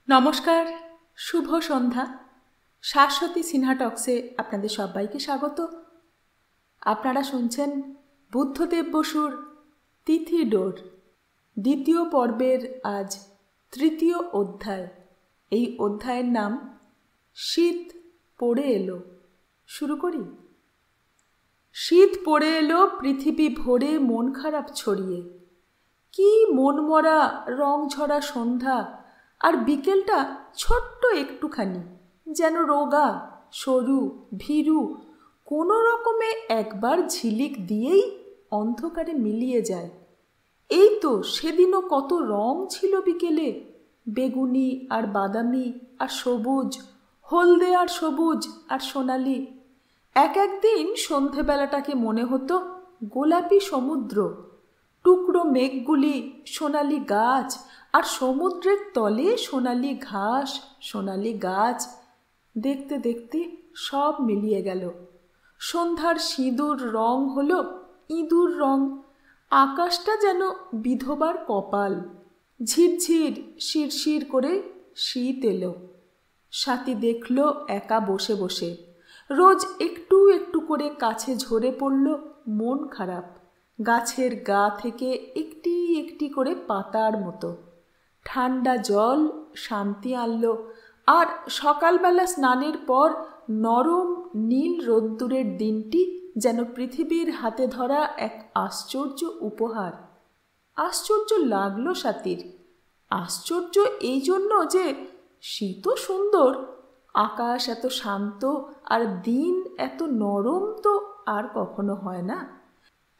নমস্কার, শুভ সন্ধ্যা। শাশ্বতী সিনহা টক্সে আপনাদের সবাইকে স্বাগত। আপনারা শুনছেন বুদ্ধদেব বসুর তিথি ডোর দ্বিতীয় পর্বের আজ তৃতীয় অধ্যায়। এই অধ্যায়ের নাম শীত পড়ে এলো। শুরু করি। শীত পড়ে এলো পৃথিবী ভরে মন খারাপ ছড়িয়ে। কি মনমরা রং ঝরা সন্ধ্যা, আর বিকেলটা ছোট্ট একটুখানি, যেন রোগা, সরু, ভীরু, কোনো রকমে একবার ঝিলিক দিয়েই অন্ধকারে মিলিয়ে যায়। এই তো সেদিনও কত রং ছিল বিকেলে, বেগুনি আর বাদামি আর সবুজ, হলদে আর সবুজ আর সোনালি। এক একদিন সন্ধেবেলাটাকে মনে হতো গোলাপি সমুদ্র, টুকরো মেঘগুলি সোনালি গাছ, আর সমুদ্রের তলে সোনালি ঘাস, সোনালি গাছ। দেখতে দেখতে সব মিলিয়ে গেল। সন্ধ্যার সিঁদুর রং হলো ইঁদুর রং। আকাশটা যেন বিধবার কপাল। ঝিরঝির শিরশির করে শীত এলো। স্বাতী দেখল একা বসে বসে। রোজ একটু একটু করে কাছে ঝরে পড়ল মন খারাপ, গাছের গা থেকে একটি একটি করে পাতার মতো। ঠান্ডা জল শান্তি আনল, আর সকালবেলা স্নানের পর নরম নীল রোদ্দুরের দিনটি যেন পৃথিবীর হাতে ধরা এক আশ্চর্য উপহার। আশ্চর্য লাগলো স্বাতীর। আশ্চর্য এই জন্য যে শীত সুন্দর, আকাশ এত শান্ত, আর দিন এত নরম তো আর কখনো হয় না।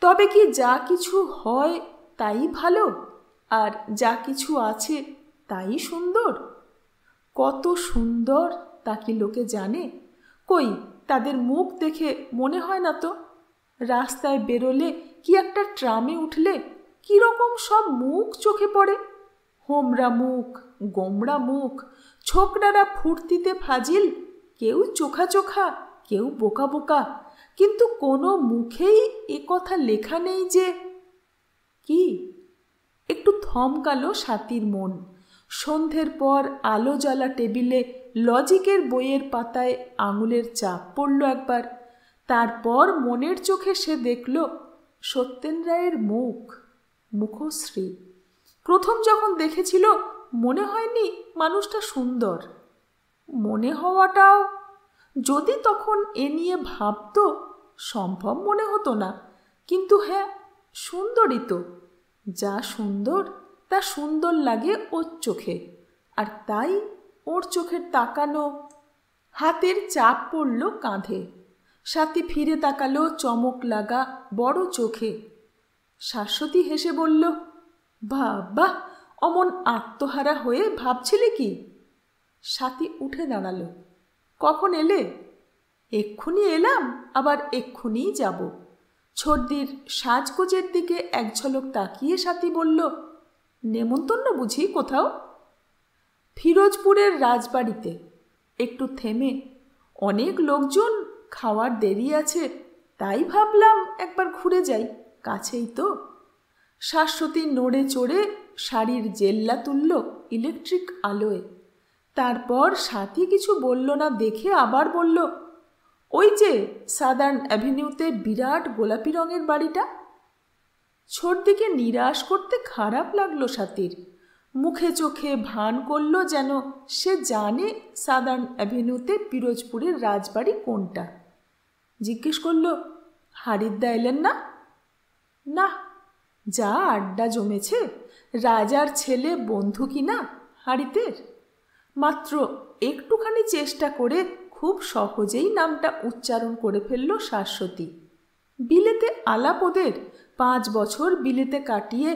তবে কি যা কিছু হয় তাই ভালো, আর যা কিছু আছে তাই সুন্দর? কত সুন্দর তা কি লোকে জানে? কই, তাদের মুখ দেখে মনে হয় না তো? রাস্তায় বেরোলে কি একটা ট্রামে উঠলে কীরকম সব মুখ চোখে পড়ে। হোমরা মুখ, গোমরা মুখ, ছোকরারা ফুর্তিতে ফাজিল, কেউ চোখা চোখা, কেউ বোকা বোকা, কিন্তু কোনো মুখেই এ কথা লেখা নেই যে কি। একটু থমকালো স্বাতীর মন। সন্ধ্যের পর আলো জ্বালা টেবিলে লজিকের বইয়ের পাতায় আঙুলের চাপ পড়ল একবার। তারপর মনের চোখে সে দেখল সত্যেন রায়ের মুখ, মুখশ্রী। প্রথম যখন দেখেছিল মনে হয়নি মানুষটা সুন্দর। মনে হওয়াটাও, যদি তখন এ নিয়ে ভাবত, সম্ভব মনে হতো না। কিন্তু হ্যাঁ, সুন্দরই তো। যা সুন্দর তা সুন্দর লাগে ওর চোখে, আর তাই ওর চোখের তাকানো। হাতের চাপ পড়ল কাঁধে। স্বাতী ফিরে তাকালো চমক লাগা বড় চোখে। শাশ্বতী হেসে বলল, বাবা, অমন আত্মহারা হয়ে ভাবছিলে কি? স্বাতী উঠে দাঁড়াল। কখন এলে? এক্ষুনি এলাম, আবার এক্ষুনিই যাব। ছর্দির সাজগোজের দিকে এক ঝলক তাকিয়ে স্বাতী বলল, নেমন্তন্ন বুঝি কোথাও? ফিরোজপুরের রাজবাড়িতে। একটু থেমে, অনেক লোকজন, খাওয়ার দেরি আছে, তাই ভাবলাম একবার ঘুরে যাই, কাছেই তো। শাশ্বতী নড়ে চড়ে শাড়ির জেল্লা তুলল ইলেকট্রিক আলোয়। তারপর স্বাতী কিছু বলল না দেখে আবার বলল, ওই যে সাদার্ন অ্যাভিনিউতে বিরাট গোলাপি রঙের বাড়িটা। ছর্দিকে নিরাশ করতে খারাপ লাগলো স্বাতীর। মুখে চোখে ভান করল যেন সে জানে সাদার্ন অ্যাভিনিউতে পিরোজপুরের রাজবাড়ি কোনটা। জিজ্ঞেস করল, হারিদ্দা এলেন না? না, যা আড্ডা জমেছে, রাজার ছেলে বন্ধু কিনা হারিতের। মাত্র একটুখানি চেষ্টা করে খুব সহজেই নামটা উচ্চারণ করে ফেলল শাশ্বতী। বিলেতে আলাপ ওদের। 5 বছর বিলেতে কাটিয়ে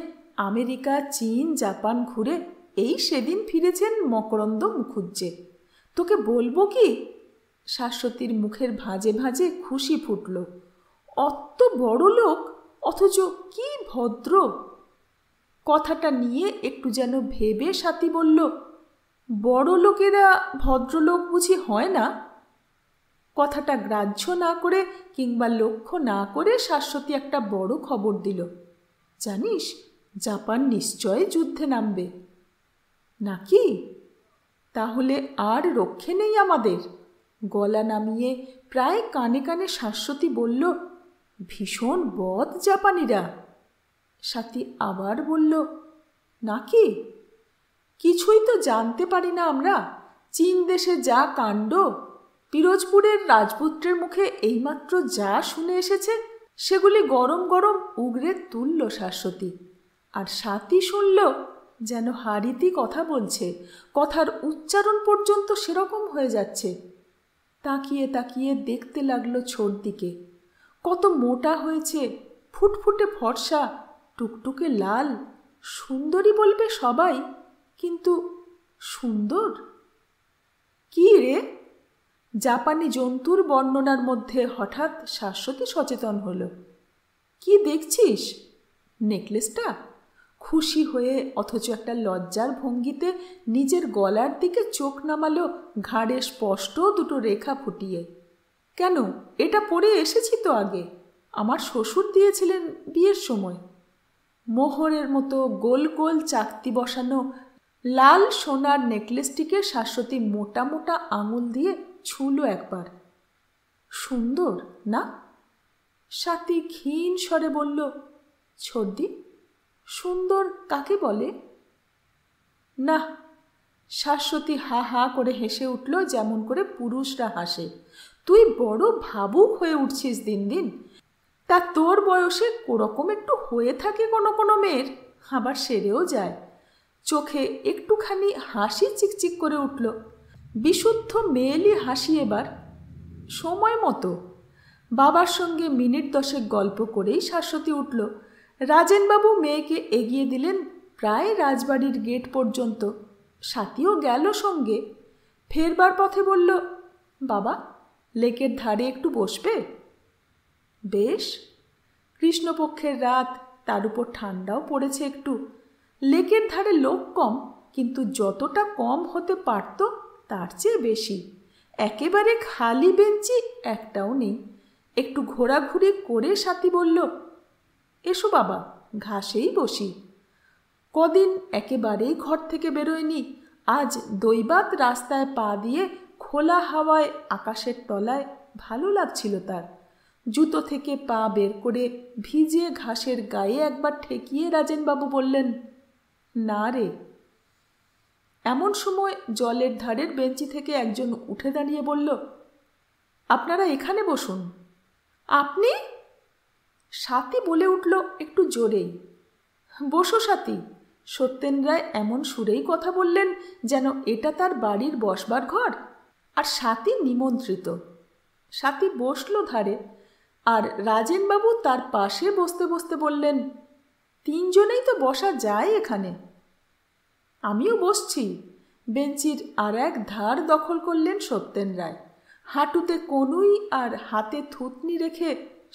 আমেরিকা, চীন, জাপান ঘুরে এই সেদিন ফিরেছেন মকরন্দ মুখুজ্জে। তোকে বলবো কি? শাশ্বতীর মুখের ভাঁজে ভাঁজে খুশি ফুটল। অত বড় লোক, অথচ কি ভদ্র। কথাটা নিয়ে একটু যেন ভেবে স্বাতী বলল, বড় লোকেরা ভদ্রলোক বুঝি হয় না? কথাটা গ্রাহ্য না করে কিংবা লক্ষ্য না করে শাশ্বতী একটা বড় খবর দিল, জানিস, জাপান নিশ্চয় যুদ্ধে নামবে। নাকি? তাহলে আর রক্ষে নেই আমাদের। গলা নামিয়ে প্রায় কানে কানে শাশ্বতী বলল, ভীষণ বদ জাপানিরা। স্বাতী আবার বলল, নাকি? কিছুই তো জানতে পারি না আমরা। চীন দেশে যা কাণ্ড, পিরোজপুরের রাজপুত্রের মুখে এইমাত্র যা শুনে এসেছে, সেগুলি গরম গরম উগরে তুলল শাশ্বতী। আর স্বাতী শুনল যেন হারিতি কথা বলছে, কথার উচ্চারণ পর্যন্ত সেরকম হয়ে যাচ্ছে। তাকিয়ে তাকিয়ে দেখতে লাগলো ছোট দিকে। কত মোটা হয়েছে, ফুটফুটে ফর্সা, টুকটুকে লাল, সুন্দরী বলবে সবাই, কিন্তু সুন্দর কি রে? জাপানি জন্তুর বর্ণনার মধ্যে হঠাৎ শাশ্বতী সচেতন হলো। কি দেখছিস? নেকলেসটা? খুশি হয়ে অথচ একটা লজ্জার ভঙ্গিতে নিজের গলার দিকে চোখ নামালো, ঘাড়ে স্পষ্ট দুটো রেখা ফুটিয়ে। কেন, এটা পরে এসেছি তো আগে, আমার শ্বশুর দিয়েছিলেন বিয়ের সময়। মোহরের মতো গোল গোল চাকতি বসানো লাল সোনার নেকলেসটিকে শাশ্বতী মোটা মোটা আঙুল দিয়ে ছুঁলো একবার। সুন্দর না? স্বাতী ক্ষীণ স্বরে বলল, ছোটদি, সুন্দর কাকে বলে? না। শাশ্বতী হা হা করে হেসে উঠল, যেমন করে পুরুষরা হাসে। তুই বড় ভাবুক হয়ে উঠছিস দিন দিন। তা তোর বয়সে ওরকম একটু হয়ে থাকে কোনো কোনো মেয়ের, আবার সেরেও যায়। চোখে একটুখানি হাসি চিকচিক করে উঠল, বিশুদ্ধ মেয়েলি হাসি এবার। সময় মতো বাবার সঙ্গে মিনিট 10 গল্প করেই শাশ্বতী উঠল। রাজেনবাবু মেয়েকে এগিয়ে দিলেন প্রায় রাজবাড়ির গেট পর্যন্ত। স্বাতীও গেল সঙ্গে। ফেরবার পথে বলল, বাবা, লেকের ধারে একটু বসবে? বেশ। কৃষ্ণপক্ষের রাত, তার উপর ঠান্ডাও পড়েছে একটু। লেকের ধারে লোক কম, কিন্তু যতটা কম হতে পারত তার চেয়ে বেশি। একেবারে খালি বেঞ্চি একটাও নেই। একটু ঘোরাঘুরি করে স্বাতী বলল, এসো বাবা, ঘাসেই বসি। কদিন একেবারেই ঘর থেকে বেরোয়নি। আজ দৈবাত রাস্তায় পা দিয়ে খোলা হাওয়ায় আকাশের তলায় ভালো লাগছিল তার। জুতো থেকে পা বের করে ভিজে ঘাসের গায়ে একবার ঠেকিয়ে রাজেনবাবু বললেন, না রে। এমন সময় জলের ধারের বেঞ্চি থেকে একজন উঠে দাঁড়িয়ে বলল, আপনারা এখানে বসুন। আপনি? স্বাতী বলে উঠল একটু জোরেই। বসো স্বাতী। সত্যেন রায় এমন সুরেই কথা বললেন যেন এটা তার বাড়ির বসবার ঘর, আর স্বাতী নিমন্ত্রিত। স্বাতী বসল ধারে, আর রাজেনবাবু তার পাশে বসতে বসতে বললেন, 3 জনেই তো বসা যায় এখানে। আমিও বসছি। বেঞ্চির আর এক ধার দখল করলেন সত্যেন রায়। হাঁটুতে কনুই আর হাতে থুতনি রেখে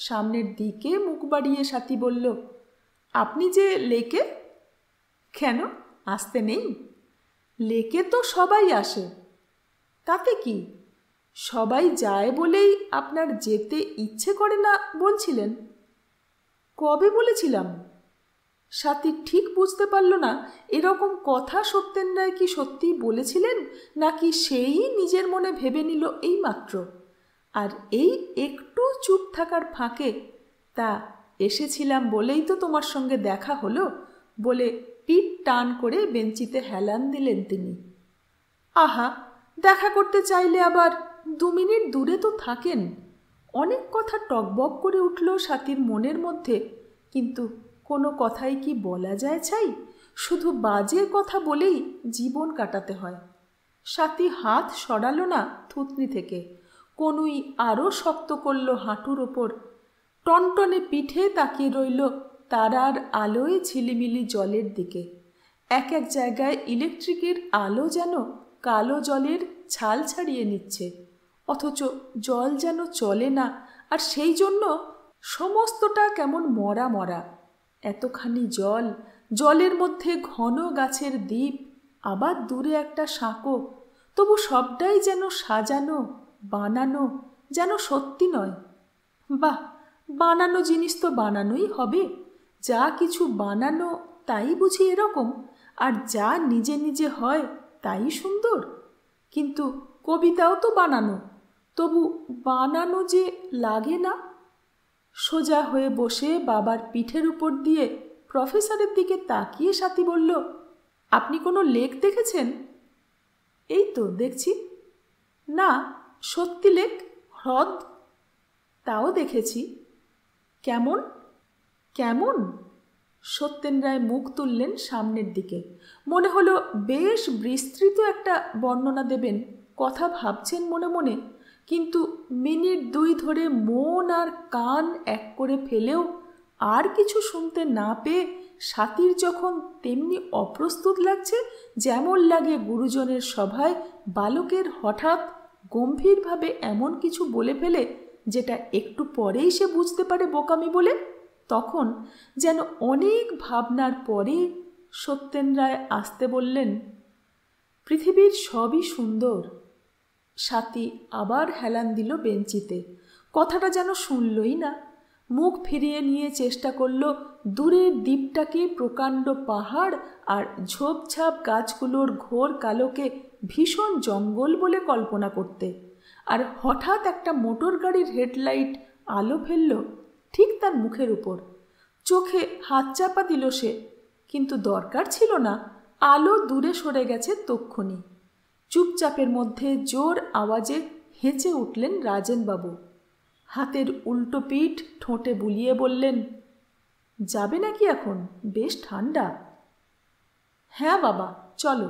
সামনের দিকে মুখ বাড়িয়ে স্বাতী বলল, আপনি যে লেকে? কেন, আসতে নেই? লেকে তো সবাই আসে। তাতে কি? সবাই যায় বলেই আপনার যেতে ইচ্ছে করে না বলছিলেন। কবে বলেছিলাম? স্বাতী ঠিক বুঝতে পারল না এরকম কথা সত্যেন রায় কি সত্যিই বলেছিলেন, নাকি সেই নিজের মনে ভেবে নিল এই মাত্র। আর এই একটু চুপ থাকার ফাঁকে, তা এসেছিলাম বলেই তো তোমার সঙ্গে দেখা হলো বলে পিঠ টান করে বেঞ্চিতে হেলান দিলেন তিনি। আহা, দেখা করতে চাইলে আবার 2 মিনিট দূরে তো থাকেন। অনেক কথা টকবক করে উঠল স্বাতীর মনের মধ্যে, কিন্তু কোনো কথাই কি বলা যায় চাই? শুধু বাজে কথা বলেই জীবন কাটাতে হয়। স্বাতী হাত সরালো না থুতনি থেকে, কনুই আরও শক্ত করল হাঁটুর ওপর। টনটনে পিঠে তাকিয়ে রইল তারার আলোয় ঝিলিমিলি জলের দিকে। এক এক জায়গায় ইলেকট্রিকের আলো যেন কালো জলের ছাল ছাড়িয়ে নিচ্ছে, অথচ জল যেন চলে না, আর সেই জন্য সমস্তটা কেমন মরা মরা। এতখানি জল, জলের মধ্যে ঘন গাছের দ্বীপ, আবার দূরে একটা সাঁকো, তবু সবটাই যেন সাজানো, বানানো, যেন সত্যি নয়। বাহ, বানানো জিনিস তো বানানোই হবে। যা কিছু বানানো তাই বুঝি এরকম, আর যা নিজে নিজে হয় তাই সুন্দর। কিন্তু কবিতাও তো বানানো, তবু বানানো যে লাগে না। সোজা হয়ে বসে বাবার পিঠের উপর দিয়ে প্রফেসরের দিকে তাকিয়ে সাথী বলল, আপনি কোনো লেক দেখেছেন? এই তো দেখছি। না, সত্যি লেক, হ্রদ? তাও দেখেছি। কেমন? কেমন? সত্যেন রায় মুখ তুললেন সামনের দিকে। মনে হলো বেশ বিস্তৃত একটা বর্ণনা দেবেন, কথা ভাবছেন মনে মনে, কিন্তু মিনিট 2 ধরে মন আর কান এক করে ফেলেও আর কিছু শুনতে না পেয়ে সাথীর যখন তেমনি অপ্রস্তুত লাগছে যেমন লাগে গুরুজনের সভায় বালকের হঠাৎ গম্ভীরভাবে এমন কিছু বলে ফেলে যেটা একটু পরেই সে বুঝতে পারে বোকামি বলে, তখন যেন অনেক ভাবনার পরে সত্যেন রায় আসতে বললেন, পৃথিবীর সবই সুন্দর। সাথী আবার হেলান দিল বেঞ্চিতে। কথাটা যেন শুনলই না। মুখ ফিরিয়ে নিয়ে চেষ্টা করল দূরের দ্বীপটাকে প্রকাণ্ড পাহাড় আর ঝোপঝাপ গাছগুলোর ঘোর কালোকে ভীষণ জঙ্গল বলে কল্পনা করতে। আর হঠাৎ একটা মোটর গাড়ির হেডলাইট আলো ফেলল ঠিক তার মুখের উপর। চোখে হাত চাপা দিল সে, কিন্তু দরকার ছিল না, আলো দূরে সরে গেছে তক্ষুনি। চুপচাপের মধ্যে জোর আওয়াজে হেঁচে উঠলেন রাজেনবাবু। হাতের উল্টো পিঠ ঠোঁটে বুলিয়ে বললেন, যাবে নাকি এখন? বেশ ঠান্ডা। হ্যাঁ বাবা, চলো।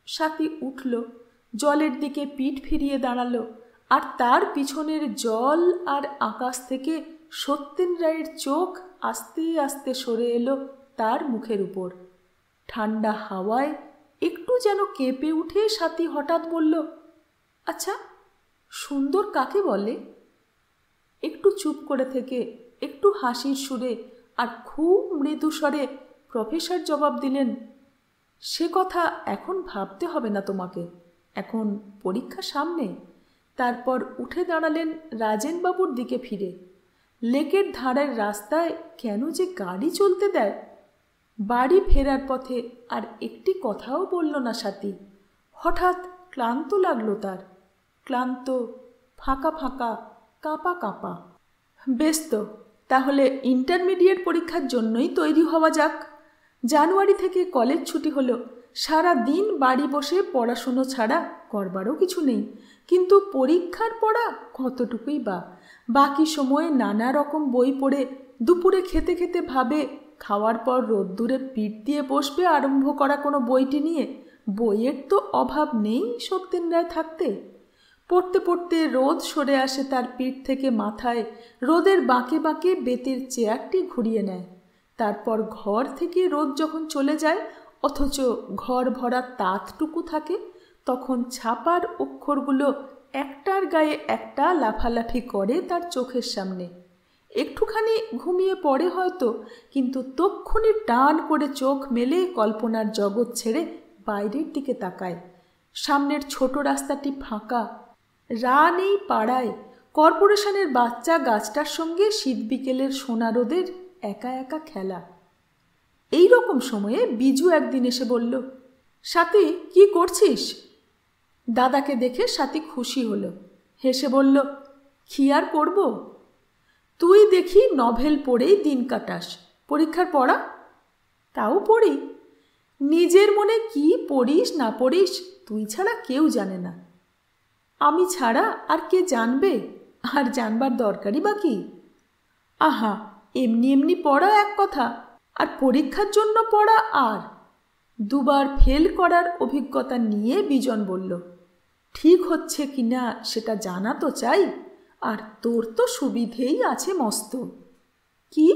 সাথী উঠল, জলের দিকে পিঠ ফিরিয়ে দাঁড়ালো, আর তার পিছনের জল আর আকাশ থেকে সত্যেন রায়ের চোখ আস্তে আস্তে সরে এলো তার মুখের উপর। ঠান্ডা হাওয়ায় একটু যেন কেঁপে উঠে সাথী হঠাৎ বলল, আচ্ছা, সুন্দর কাকে বলে? একটু চুপ করে থেকে একটু হাসির সুরে আর খুব মৃদু স্বরে প্রফেসর জবাব দিলেন, সে কথা এখন ভাবতে হবে না তোমাকে, এখন পরীক্ষা সামনে। তারপর উঠে দাঁড়ালেন রাজেনবাবুর দিকে ফিরে। লেকের ধারের রাস্তায় কেন যে গাড়ি চলতে দেয়? বাড়ি ফেরার পথে আর একটি কথাও বলল না সাথী। হঠাৎ ক্লান্ত লাগলো তার, ক্লান্ত, ফাঁকা ফাঁকা, কাঁপা কাঁপা। বেশ তো, তাহলে ইন্টারমিডিয়েট পরীক্ষার জন্যই তৈরি হওয়া যাক। জানুয়ারি থেকে কলেজ ছুটি হলো, সারা দিন বাড়ি বসে পড়াশুনো ছাড়া করবারও কিছু নেই, কিন্তু পরীক্ষার পড়া কতটুকুই বা। বাকি সময়ে নানা রকম বই পড়ে দুপুরে খেতে খেতে ভাবে খাওয়ার পর রোদ্দুরে পিঠ দিয়ে বসবে আরম্ভ করা কোনো বইটি নিয়ে। বইয়ের তো অভাব নেই সত্যেন রায় থাকতে। পড়তে পড়তে রোদ সরে আসে তার পিঠ থেকে মাথায়, রোদের বাঁকে বাঁকে বেতের চেয়ারটি ঘুরিয়ে নেয়। তারপর ঘর থেকে রোদ যখন চলে যায় অথচ ঘর ভরা তাতটুকু থাকে, তখন ছাপার অক্ষরগুলো একটার গায়ে একটা লাফালাফি করে তার চোখের সামনে। একটুখানি ঘুমিয়ে পড়ে হয়তো, কিন্তু তক্ষুনি টান করে চোখ মেলে কল্পনার জগৎ ছেড়ে বাইরের দিকে তাকায়। সামনের ছোট রাস্তাটি ফাঁকা, রা নেই পাড়ায়, কর্পোরেশনের বাচ্চা গাছটার সঙ্গে শীত বিকেলের সোনা রোদের একা একা খেলা। এই রকম সময়ে বিজু একদিন এসে বলল, সাথী, কি করছিস? দাদাকে দেখে সাথী খুশি হলো, হেসে বলল, কি আর করব? তুই দেখি নভেল পড়েই দিন কাটাস, পরীক্ষার পড়া? তাও পড়ি। নিজের মনে কি পড়িস না পড়িস তুই ছাড়া কেউ জানে না। আমি ছাড়া আর কে জানবে? আর জানবার দরকারই বা কি? আহা, এমনি এমনি পড়া এক কথা, আর পরীক্ষার জন্য পড়া আর। 2 বার ফেল করার অভিজ্ঞতা নিয়ে বিজন বলল, ঠিক হচ্ছে কিনা সেটা জানা তো চাই, আর তোর তো সুবিধেই আছে মস্ত। কি?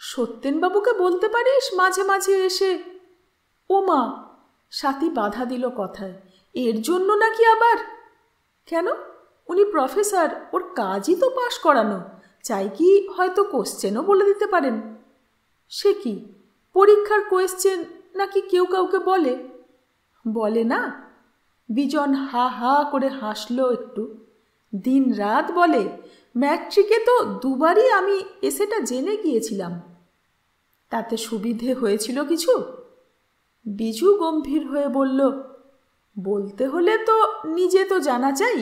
সত্যেনবাবুকে বলতে পারিস মাঝে মাঝে এসে। ও মা! সাথী বাধা দিল কথায়, এর জন্য নাকি আবার? কেন? উনি প্রফেসর, ওর কাজই তো পাশ করানো, চাই কি হয়তো কোশ্চেনও বলে দিতে পারেন। সে কি, পরীক্ষার কোয়েশ্চেন নাকি কেউ কাউকে বলে? বলে না? বিজন হা হা করে হাসল একটু। দিন রাত বলে। ম্যাট্রিকে তো 2 বারই আমি এসেটা জেনে গিয়েছিলাম। তাতে সুবিধে হয়েছিল কিছু? বিজু গম্ভীর হয়ে বলল, বলতে হলে তো নিজে তো জানা চাই।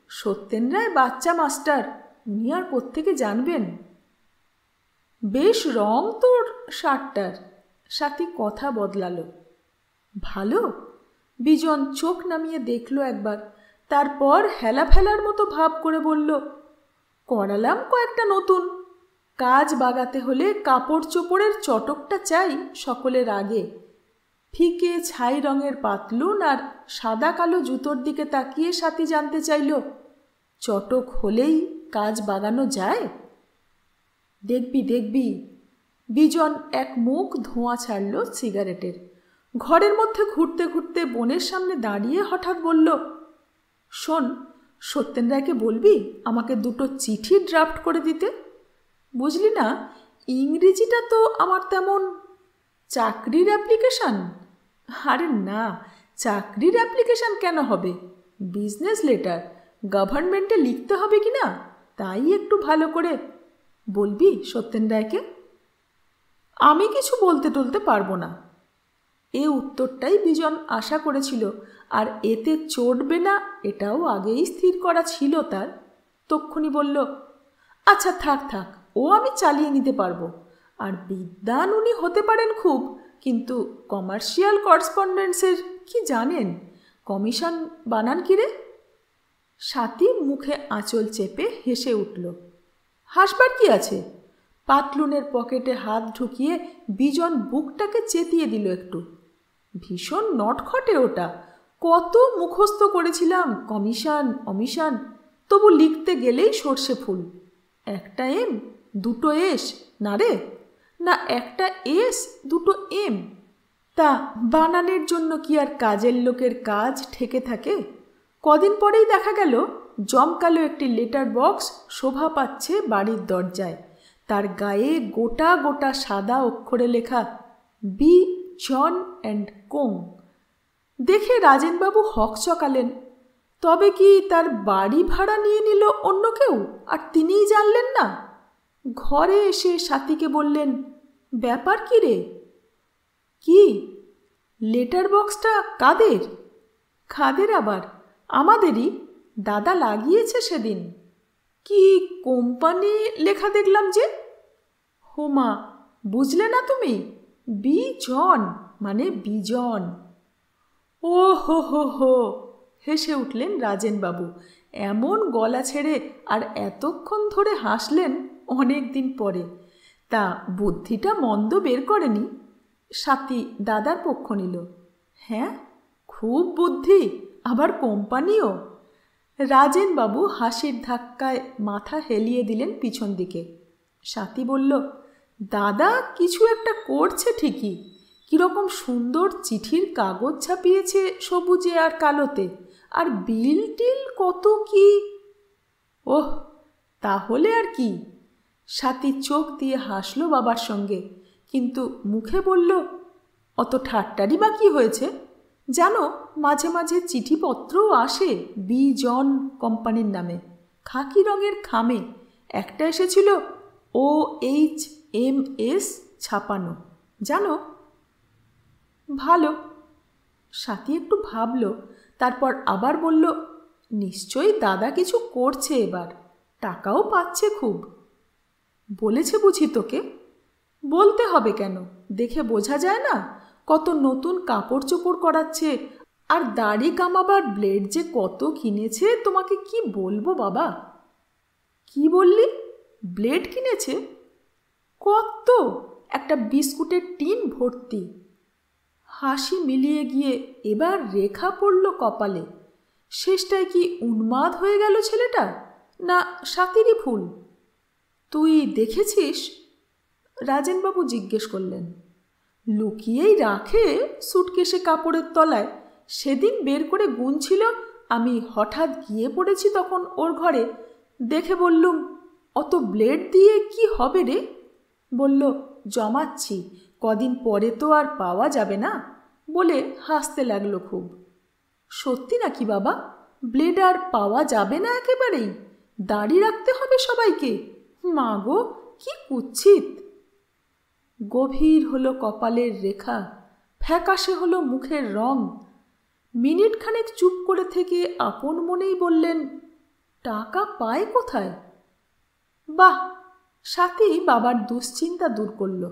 সত্যেন রায় বাচ্চা মাস্টার, উনি আর কোত্থেকে জানবেন? বেশ রং তোর শার্টটার। সাথী কথা বদলালো। ভালো? বিজন চোখ নামিয়ে দেখল একবার, তারপর হেলা ফেলার মতো ভাব করে বলল, করালাম কয়েকটা নতুন। কাজ বাগাতে হলে কাপড় চোপড়ের চটকটা চাই সকলের আগে। ফিকে ছাই রঙের পাতলুন আর সাদা কালো জুতোর দিকে তাকিয়ে সাথী জানতে চাইল, চটক হলেই কাজ বাগানো যায়? দেখবি দেখবি। বিজন এক মুখ ধোঁয়া ছাড়ল সিগারেটের। ঘরের মধ্যে ঘুরতে ঘুরতে বোনের সামনে দাঁড়িয়ে হঠাৎ বলল, শোন, সত্যেন রায়কে বলবি আমাকে দুটো চিঠি ড্রাফট করে দিতে। বুঝলি না, ইংরেজিটা তো আমার তেমন। চাকরির অ্যাপ্লিকেশন? আরে না, চাকরির অ্যাপ্লিকেশন কেন হবে? বিজনেস লেটার গভর্নমেন্টে লিখতে হবে কি না, তাই একটু ভালো করে বলবি সত্যেন রায়কে। আমি কিছু বলতে টলতে পারবো না। এ উত্তরটাই বিজন আশা করেছিল, আর এতে চটবে না এটাও আগেই স্থির করা ছিল তার। তক্ষুনি বলল, আচ্ছা থাক থাক, ও আমি চালিয়ে নিতে পারবো। আর বিদ্বান উনি হতে পারেন খুব, কিন্তু কমার্শিয়াল করেসপন্ডেন্সের কি জানেন? কমিশন বানান কি রে? সাথী মুখে আঁচল চেপে হেসে উঠল। হাসবার কি আছে? পাতলুনের পকেটে হাত ঢুকিয়ে বিজন বুকটাকে চেতিয়ে দিল একটু। ভীষণ নটখটে ওটা। কত মুখস্থ করেছিলাম কমিশন অমিশন, তবু লিখতে গেলেই সর্ষে ফুল। একটা এম দুটো এস না রে, না একটা এস দুটো এম। তা বানানের জন্য কি আর কাজের লোকের কাজ ঠেকে থাকে? কদিন পরেই দেখা গেল জমকালো একটি লেটার বক্স শোভা পাচ্ছে বাড়ির দরজায়। তার গায়ে গোটা গোটা সাদা অক্ষরে লেখা, বি জন অ্যান্ড কোং। দেখে রাজেনবাবু হকচকালেন। তবে কি তার বাড়ি ভাড়া নিয়ে নিল অন্য কেউ, আর তিনিই জানলেন না? ঘরে এসে সাথীকে বললেন, ব্যাপার কি রে? কি? লেটার বক্সটা কাদের? খাদের আবার? আমাদেরই, দাদা লাগিয়েছে সেদিন। কি কোম্পানি লেখা দেখলাম যে? হোমা, বুঝলে না তুমি? বিজন মানে বিজন। ও হো হো হো, হেসে উঠলেন রাজেনবাবু। এমন গলা ছেড়ে আর এতক্ষণ ধরে হাসলেন অনেক দিন পরে। তা বুদ্ধিটা মন্দ বের করেনি। সাথী দাদার পক্ষ নিল। হ্যাঁ, খুব বুদ্ধি, আবার কোম্পানিও। রাজেনবাবু হাসির ধাক্কায় মাথা হেলিয়ে দিলেন পিছন দিকে। সাথী বলল, দাদা কিছু একটা করছে ঠিকই। কীরকম সুন্দর চিঠির কাগজ ছাপিয়েছে সবুজে আর কালোতে, আর বিল টিল কত কি। ওহ, তাহলে আর কি? সাথী চোখ দিয়ে হাসল বাবার সঙ্গে, কিন্তু মুখে বলল, অত ঠাট্টারই বা কি হয়েছে? জানো, মাঝে মাঝে চিঠিপত্রও আসে বিজন কোম্পানির নামে, খাকি রঙের খামে। একটা এসেছিল OHMS ছাপানো, জানো? ভালো। সাথী একটু ভাবল, তারপর আবার বলল, নিশ্চয়ই দাদা কিছু করছে এবার, টাকাও পাচ্ছে খুব। বলেছে বুঝি তোকে? বলতে হবে কেন? দেখে বোঝা যায় না কত নতুন কাপড় চোপড় করাচ্ছে। আর দাড়ি কামাবার ব্লেড যে কত কিনেছে, তোমাকে কি বলবো বাবা। কি বললি? ব্লেড কিনেছে? কত? একটা বিস্কুটের টিন ভর্তি। হাসি মিলিয়ে গিয়ে এবার রেখা পড়ল কপালে। শেষটায় কি উন্মাদ হয়ে গেল ছেলেটা, না সাথীরই ভুল? তুই দেখেছিস? রাজেনবাবু জিজ্ঞেস করলেন। লুকিয়েই রাখে সুটকেসে কাপড়ের তলায়। সেদিন বের করে গুনছিল, আমি হঠাৎ গিয়ে পড়েছি তখন ওর ঘরে। দেখে বললুম, অত ব্লেড দিয়ে কি হবে রে? বলল, জমাচ্ছি, কদিন পরে তো আর পাওয়া যাবে না, বলে হাসতে লাগলো খুব। সত্যি নাকি বাবা? ব্লেড আর পাওয়া যাবে না একেবারেই? দাড়ি রাখতে হবে সবাইকে? মা গো, কি কুৎসিত! গভীর হলো কপালের রেখা, ফ্যাকাশে হলো মুখের রং। মিনিট খানেক চুপ করে থেকে আপন মনেই বললেন, টাকা পায় কোথায়? বাহ! সাথী বাবার দুশ্চিন্তা দূর করল।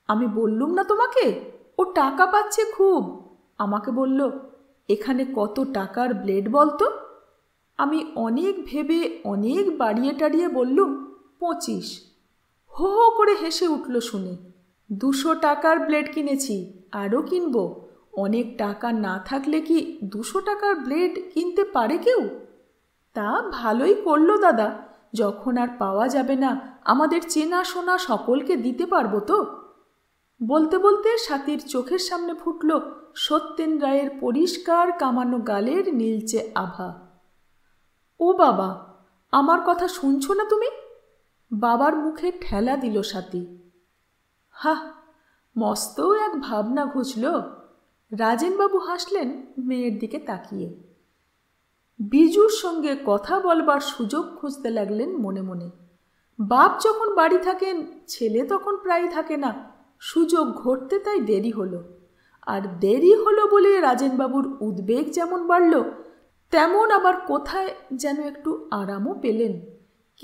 আমি বললুম না তোমাকে, ও টাকা পাচ্ছে খুব। আমাকে বলল, এখানে কত টাকার ব্লেড বলতো? আমি অনেক ভেবে অনেক বাড়িয়ে টাড়িয়ে বললুম 25। হো হো করে হেসে উঠল শুনে। 200 টাকার ব্লেড কিনেছি, আরও কিনব। অনেক টাকা না থাকলে কি 200 টাকার ব্লেড কিনতে পারে কেউ? তা ভালোই করলো দাদা, যখন আর পাওয়া যাবে না আমাদের চেনা শোনা সকলকে দিতে পারবো তো। বলতে বলতে সাথীর চোখের সামনে ফুটল সত্যেন রায়ের পরিষ্কার কামানো গালের নীলচে আভা। ও বাবা, আমার কথা শুনছো না তুমি? বাবার মুখে ঠেলা দিল সাথী। হাহ, মস্ত এক ভাবনা ঘুচল। রাজেনবাবু হাসলেন মেয়ের দিকে তাকিয়ে। বিজুর সঙ্গে কথা বলবার সুযোগ খুঁজতে লাগলেন মনে মনে। বাপ যখন বাড়ি থাকেন, ছেলে তখন প্রায় থাকে না। সুযোগ ঘটতে তাই দেরি হলো। আর দেরি হলো বলে রাজেনবাবুর উদ্বেগ যেমন বাড়ল, তেমন আবার কোথায় যেন একটু আরামও পেলেন।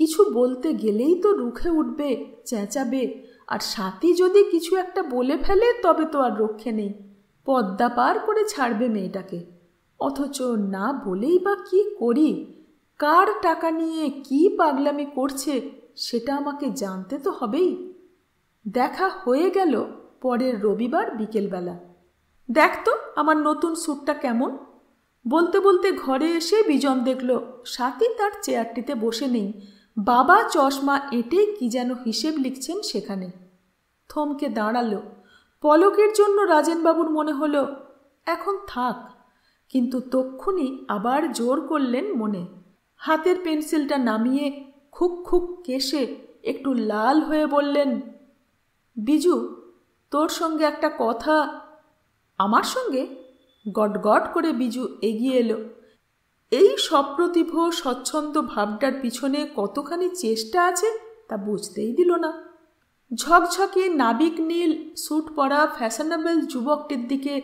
কিছু বলতে গেলেই তো রুখে উঠবে, চেঁচাবে, আর সাথী যদি কিছু একটা বলে ফেলে তবে তো আর রক্ষে নেই। পদ্মা পার করে ছাড়বে মেয়েটাকে। অথচ না বলেই বা কি করি? কার টাকা নিয়ে কি পাগলামি করছে সেটা আমাকে জানতে তো হবেই। দেখা হয়ে গেল পরের রবিবার বিকেলবেলা। দেখ তো আমার নতুন স্যুটটা কেমন? বলতে বলতে ঘরে এসে বিজন দেখল সাথী তার চেয়ারটিতে বসে নেই। বাবা চশমা এঁটে কি যেন হিসেব লিখছেন সেখানে। থমকে দাঁড়ালো। পলকের জন্য রাজেনবাবুর মনে হলো এখন থাক, কিন্তু তক্ষুনি আবার জোর করলেন মনে। হাতের পেন্সিলটা নামিয়ে খুক খুক কেশে একটু লাল হয়ে বললেন, বিজু, তোর সঙ্গে একটা কথা। আমার সঙ্গে? গটগট করে বিজু এগিয়ে এলো। এই সপ্রতিভ স্বচ্ছন্দ ভাবটার পিছনে কতখানি চেষ্টা আছে তা বুঝতেই দিল না। ঝকঝকে নাবিক নীল স্যুট পরা ফ্যাশনেবল যুবকটির দিকে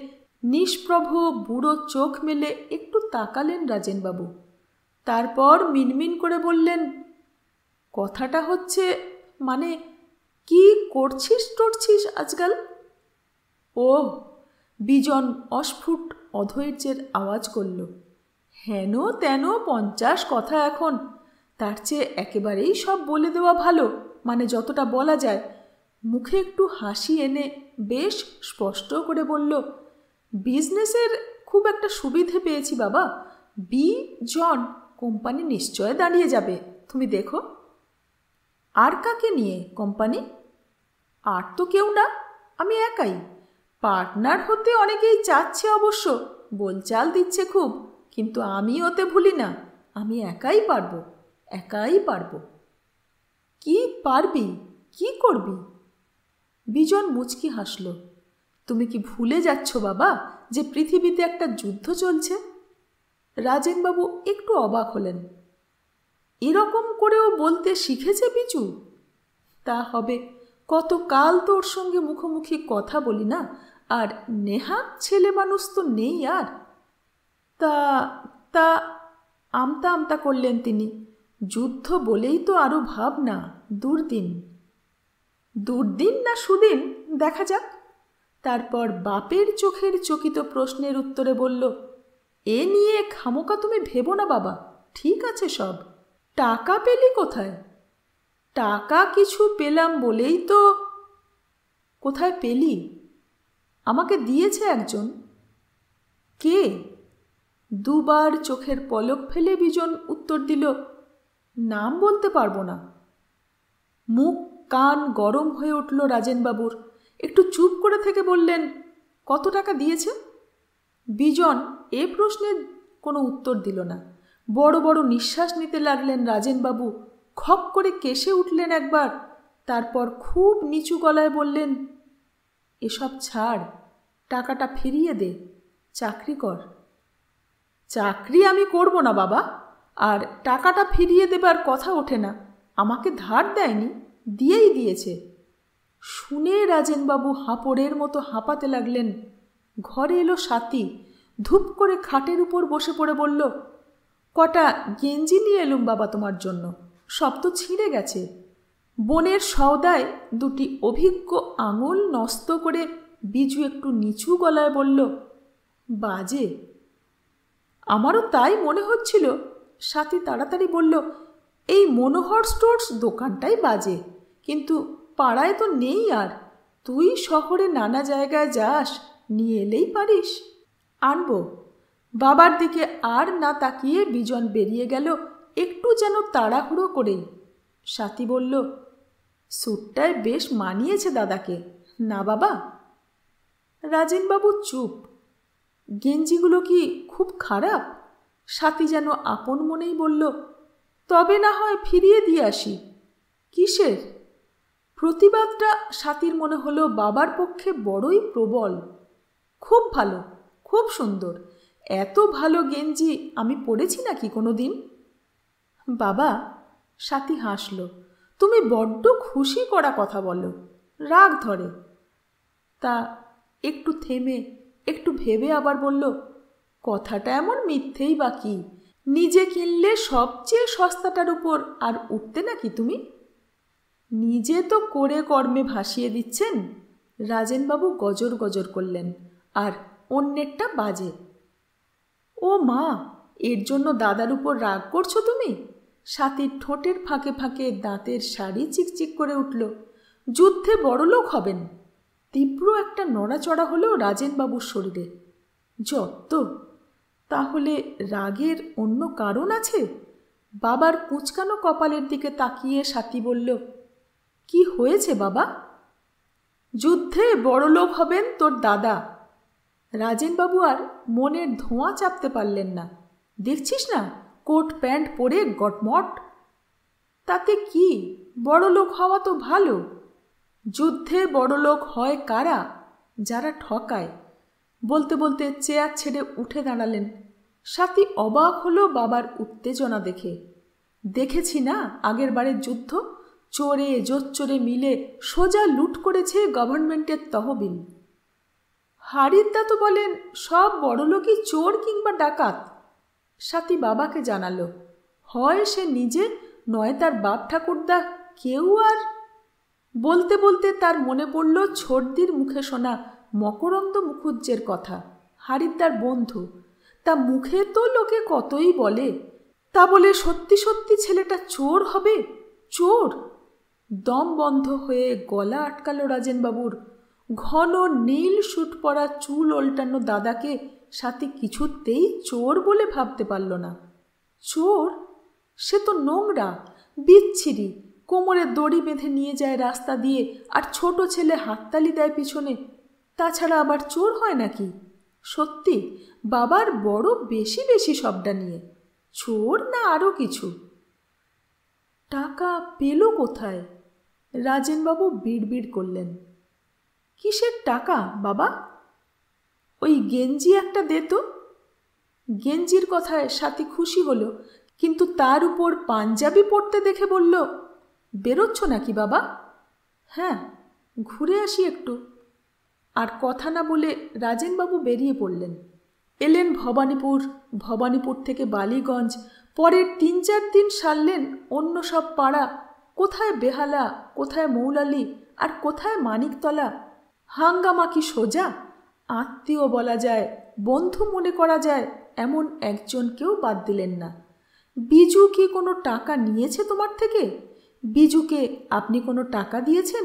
নিষ্প্রভ বুড়ো চোখ মেলে একটু তাকালেন রাজেনবাবু। তারপর মিনমিন করে বললেন, কথাটা হচ্ছে, মানে কি করছিস টরছিস আজকাল? ও! বিজন অস্ফুট অধৈর্যের আওয়াজ করল। হেন তেন 50 কথা এখন। তার চেয়ে একেবারেই সব বলে দেওয়া ভালো, মানে যতটা বলা যায়। মুখে একটু হাসি এনে বেশ স্পষ্ট করে বলল, বিজনেসের খুব একটা সুবিধে পেয়েছি বাবা। জন কোম্পানি নিশ্চয় দাঁড়িয়ে যাবে, তুমি দেখো। আর কাকে নিয়ে কোম্পানি? আর তো কেউ না, আমি একাই। পার্টনার হতে অনেকেই চাচ্ছে অবশ্য, বলচাল দিচ্ছে খুব, কিন্তু আমি ওতে ভুলি না। আমি একাই পারবো, একাই পারবো। কি পারবি? কি করবি? বিজন মুচকি হাসল। তুমি কি ভুলে যাচ্ছ বাবা যে পৃথিবীতে একটা যুদ্ধ চলছে? রাজেনবাবু একটু অবাক হলেন। এরকম করেও বলতে শিখেছে বিজু? তা হবে, কতকাল তোর সঙ্গে মুখোমুখি কথা বলি না, আর নেহাত ছেলে মানুষ তো নেই আর। তা তা আমতা আমতা করলেন তিনি। যুদ্ধ বলেই তো আরও ভাবনা, দুর্দিন। দুর্দিন না সুদিন দেখা যাক। তারপর বাপের চোখের চকিত প্রশ্নের উত্তরে বলল, এ নিয়ে খামোকা তুমি ভেবো না বাবা, ঠিক আছে সব। টাকা পেলি কোথায়? টাকা কিছু পেলাম বলেই তো। কোথায় পেলি? আমাকে দিয়েছে একজন। কে? দুবার চোখের পলক ফেলে বিজন উত্তর দিল, নাম বলতে পারবো না। মুখ কান গরম হয়ে উঠল রাজেনবাবুর। একটু চুপ করে থেকে বললেন, কত টাকা দিয়েছে? বিজন এ প্রশ্নের কোনো উত্তর দিল না। বড় বড় নিঃশ্বাস নিতে লাগলেন রাজেনবাবু। খপ করে কেশে উঠলেন একবার, তারপর খুব নিচু গলায় বললেন, এসব ছাড়, টাকাটা ফিরিয়ে দে, চাকরি কর। চাকরি আমি করব না বাবা, আর টাকাটা ফিরিয়ে দেবার কথা ওঠে না। আমাকে ধার দেয়নি, দিয়েই দিয়েছে। শুনে রাজেনবাবু হাঁপড়ের মতো হাঁপাতে লাগলেন। ঘরে এলো সাথী। ধূপ করে খাটের উপর বসে পড়ে বলল, কটা গেঞ্জি নিয়ে এলুম বাবা তোমার জন্য, সব তো ছিঁড়ে গেছে। বোনের সওদায় দুটি অভিজ্ঞ আঙুল নষ্ট করে বিজু একটু নিচু গলায় বলল, বাজে। আমারও তাই মনে হচ্ছিল। সাথী তাড়াতাড়ি বলল, এই মনোহর স্টোর্স দোকানটাই বাজে, কিন্তু পাড়ায় তো নেই। আর তুই শহরে নানা জায়গায় যাস, নিয়ে এলেই পারিস। আনবো। বাবার দিকে আর না তাকিয়ে বিজন বেরিয়ে গেল, একটু যেন তাড়াহুড়ো করেই। সাথী বলল, স্যুটটায় বেশ মানিয়েছে দাদাকে, না বাবা? রাজেনবাবু চুপ। গেঞ্জিগুলো কি খুব খারাপ? সাথী যেন আপন মনেই বলল, তবে না হয় ফিরিয়ে দিয়ে আসি। কিসের? প্রতিবাদটা সাথীর মনে হলো বাবার পক্ষে বড়ই প্রবল। খুব ভালো, খুব সুন্দর। এত ভালো গেঞ্জি আমি পরেছি নাকি কোনো দিন? বাবা, সাথী হাসল, তুমি বড্ড খুশি করা কথা বলো, রাগ ধরে। তা একটু থেমে একটু ভেবে আবার বলল, কথাটা এমন মিথ্যেই বা কি? নিজে কিনলে সবচেয়ে সস্তাটার উপর আর উঠতে নাকি তুমি? নিজে তো করে কর্মে ভাসিয়ে দিচ্ছেন। রাজেনবাবু গজর গজর করলেন, আর অন্যেরটা বাজে। ও মা, এর জন্য দাদার উপর রাগ করছো তুমি? সাথীর ঠোঁটের ফাঁকে ফাঁকে দাঁতের শাড়ি চিকচিক করে উঠল। যুদ্ধে বড়লোক হবেন। তীব্র একটা নড়াচড়া হলো রাজেনবাবুর শরীরে। যত তাহলে রাগের অন্য কারণ আছে? বাবার কুঁচকানো কপালের দিকে তাকিয়ে সাথী বলল, কি হয়েছে বাবা? যুদ্ধে বড়লোক হবেন তোর দাদা। রাজেনবাবু আর মনের ধোঁয়া চাপতে পারলেন না। দেখছিস না, কোট প্যান্ট পরে গটমট। তাতে কি, বড়লোক হওয়া তো ভালো। যুদ্ধে বড়লোক হয় কারা? যারা ঠকায়। বলতে বলতে চেয়ার ছেড়ে উঠে দাঁড়ালেন। সাথী অবাক হলো বাবার উত্তেজনা দেখে। দেখেছি না আগের বারের যুদ্ধ, চোরে জোচ্চোরে মিলে সোজা লুট করেছে গভর্নমেন্টের তহবিল। হারিদা তো বলেন সব বড়লোকই চোর কিংবা ডাকাত। সাথী বাবাকে জানালো, হয় সে নিজে, নয় তার বাপ ঠাকুরদা, কেউ আর। বলতে বলতে তার মনে পড়ল ছোটদির মুখে শোনা মকরন্দ মুখুজ্জের কথা, হারিদার বন্ধু। তা মুখে তো লোকে কতই বলে, তা বলে সত্যি সত্যি ছেলেটা চোর হবে? চোর? দম বন্ধ হয়ে গলা আটকালো রাজেনবাবুর। ঘন নীল সুট পরা চুল ওল্টানো দাদাকে সাথে কিছুতেই চোর বলে ভাবতে পারল না। চোর? সে তো নোংরা, বিচ্ছিরি। কোমরে দড়ি বেঁধে নিয়ে যায় রাস্তা দিয়ে, আর ছোট ছেলে হাততালি দেয় পিছনে। তাছাড়া আবার চোর হয় নাকি? সত্যি বাবার বড় বেশি বেশি সবটা নিয়ে। চোর না আরও কিছু? টাকা পেল কোথায়? রাজেনবাবু বিড়বিড় করলেন। কিসের টাকা বাবা? ওই গেঞ্জি একটা দে তো। গেঞ্জির কথায় সাথী খুশি হলো, কিন্তু তার উপর পাঞ্জাবি পরতে দেখে বলল, বেরোচ্ছ নাকি বাবা? হ্যাঁ, ঘুরে আসি একটু। আর কথা না বলে রাজেনবাবু বেরিয়ে পড়লেন। এলেন ভবানীপুর, ভবানীপুর থেকে বালিগঞ্জ, পরের ৩-৪ দিন সারলেন অন্য সব পাড়া। কোথায় বেহালা, কোথায় মৌলালি, আর কোথায় মানিকতলা। হাঙ্গামা কি সোজা? আত্মীয় বলা যায়, বন্ধু মনে করা যায় এমন একজনকেও বাদ দিলেন না। বিজু কি কোনো টাকা নিয়েছে তোমার থেকে? বিজুকে আপনি কোনো টাকা দিয়েছেন?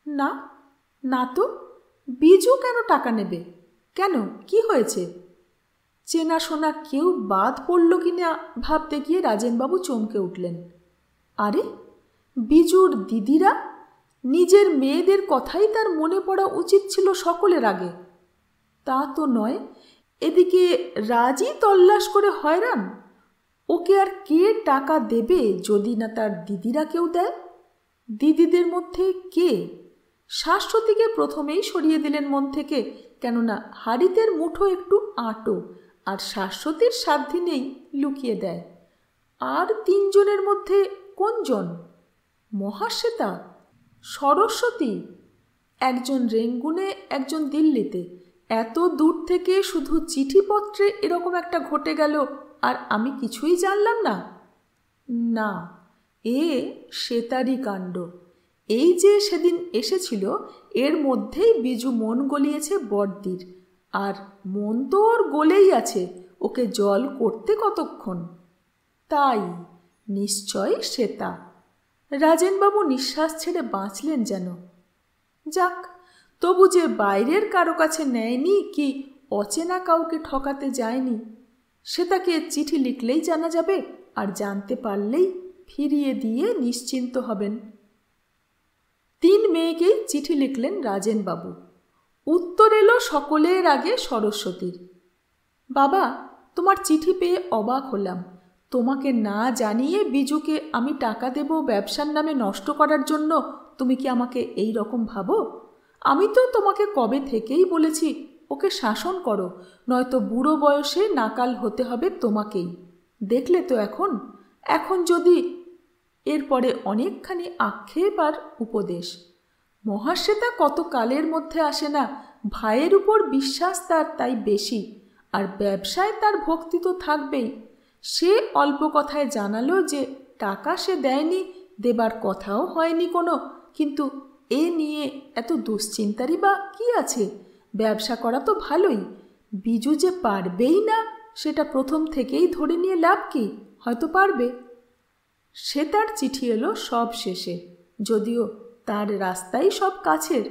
না, না তো। বিজু কেন টাকা নেবে? কেন, কি হয়েছে? চেনাশোনা কেউ বাদ পড়ল কিনা ভাবতে গিয়ে রাজেনবাবু চমকে উঠলেন। আরে, বিজুর দিদিরা! নিজের মেয়েদের কথাই তার মনে পড়া উচিত ছিল সকলের আগে। তা তো নয়। এদিকে রাজই তল্লাশ করে হয়রান। ওকে আর কে টাকা দেবে যদি না তার দিদিরা কেউ দেয়? দিদিদের মধ্যে কে? শাশ্বতীকে প্রথমেই সরিয়ে দিলেন মন থেকে, কেননা হাড়িতের মুঠো একটু আঁটো, আর শাশ্বতীর সাধ্য নেই লুকিয়ে দেয়। আর ৩ জনের মধ্যে কোনজন? মহাশ্বেতা, সরস্বতী। একজন রেঙ্গুনে, একজন দিল্লিতে, এত দূর থেকে শুধু চিঠিপত্রে এরকম একটা ঘটে গেল আর আমি কিছুই জানলাম না? না, এ সেতারই কাণ্ড। এই যে সেদিন এসেছিল, এর মধ্যেই বিজু মন গলিয়েছে বড়দির। আর মন তো ওর গলেই আছে, ওকে জল করতে কতক্ষণ। তাই নিশ্চয় শ্বেতা। রাজেনবাবু নিঃশ্বাস ছেড়ে বাঁচলেন যেন। যাক, তবু যে বাইরের কারো কাছে নেয়নি কি অচেনা কাউকে ঠকাতে যায়নি, শ্বেতাকে চিঠি লিখলেই জানা যাবে, আর জানতে পারলেই ফিরিয়ে দিয়ে নিশ্চিন্ত হবেন। 3 মেয়েকেই চিঠি লিখলেন রাজেনবাবু। উত্তর এলো সকলের আগে সরস্বতীর। বাবা, তোমার চিঠি পেয়ে অবাক হলাম। তোমাকে না জানিয়ে বিজুকে আমি টাকা দেব ব্যবসার নামে নষ্ট করার জন্য, তুমি কি আমাকে এই রকম ভাবো? আমি তো তোমাকে কবে থেকেই বলেছি ওকে শাসন করো, নয়তো বুড়ো বয়সে নাকাল হতে হবে তোমাকেই। দেখলে তো এখন। এখন যদি। এরপরে অনেকখানি আক্ষেপ আর উপদেশ। মহাশ্বেতা কত কালের মধ্যে আসে না, ভাইয়ের উপর বিশ্বাস তার তাই বেশি, আর ব্যবসায় তার ভক্তি তো থাকবেই। সে অল্প কথায় জানালো যে টাকা সে দেয়নি, দেবার কথাও হয়নি কোনো, কিন্তু এ নিয়ে এত দুশ্চিন্তারই বা কি আছে? ব্যবসা করা তো ভালোই। বিজু যে পারবেই না সেটা প্রথম থেকেই ধরে নিয়ে লাভ কি? হয়তো পারবে। সে তার চিঠি এলো সব শেষে, যদিও তার রাস্তাই সব কাছের।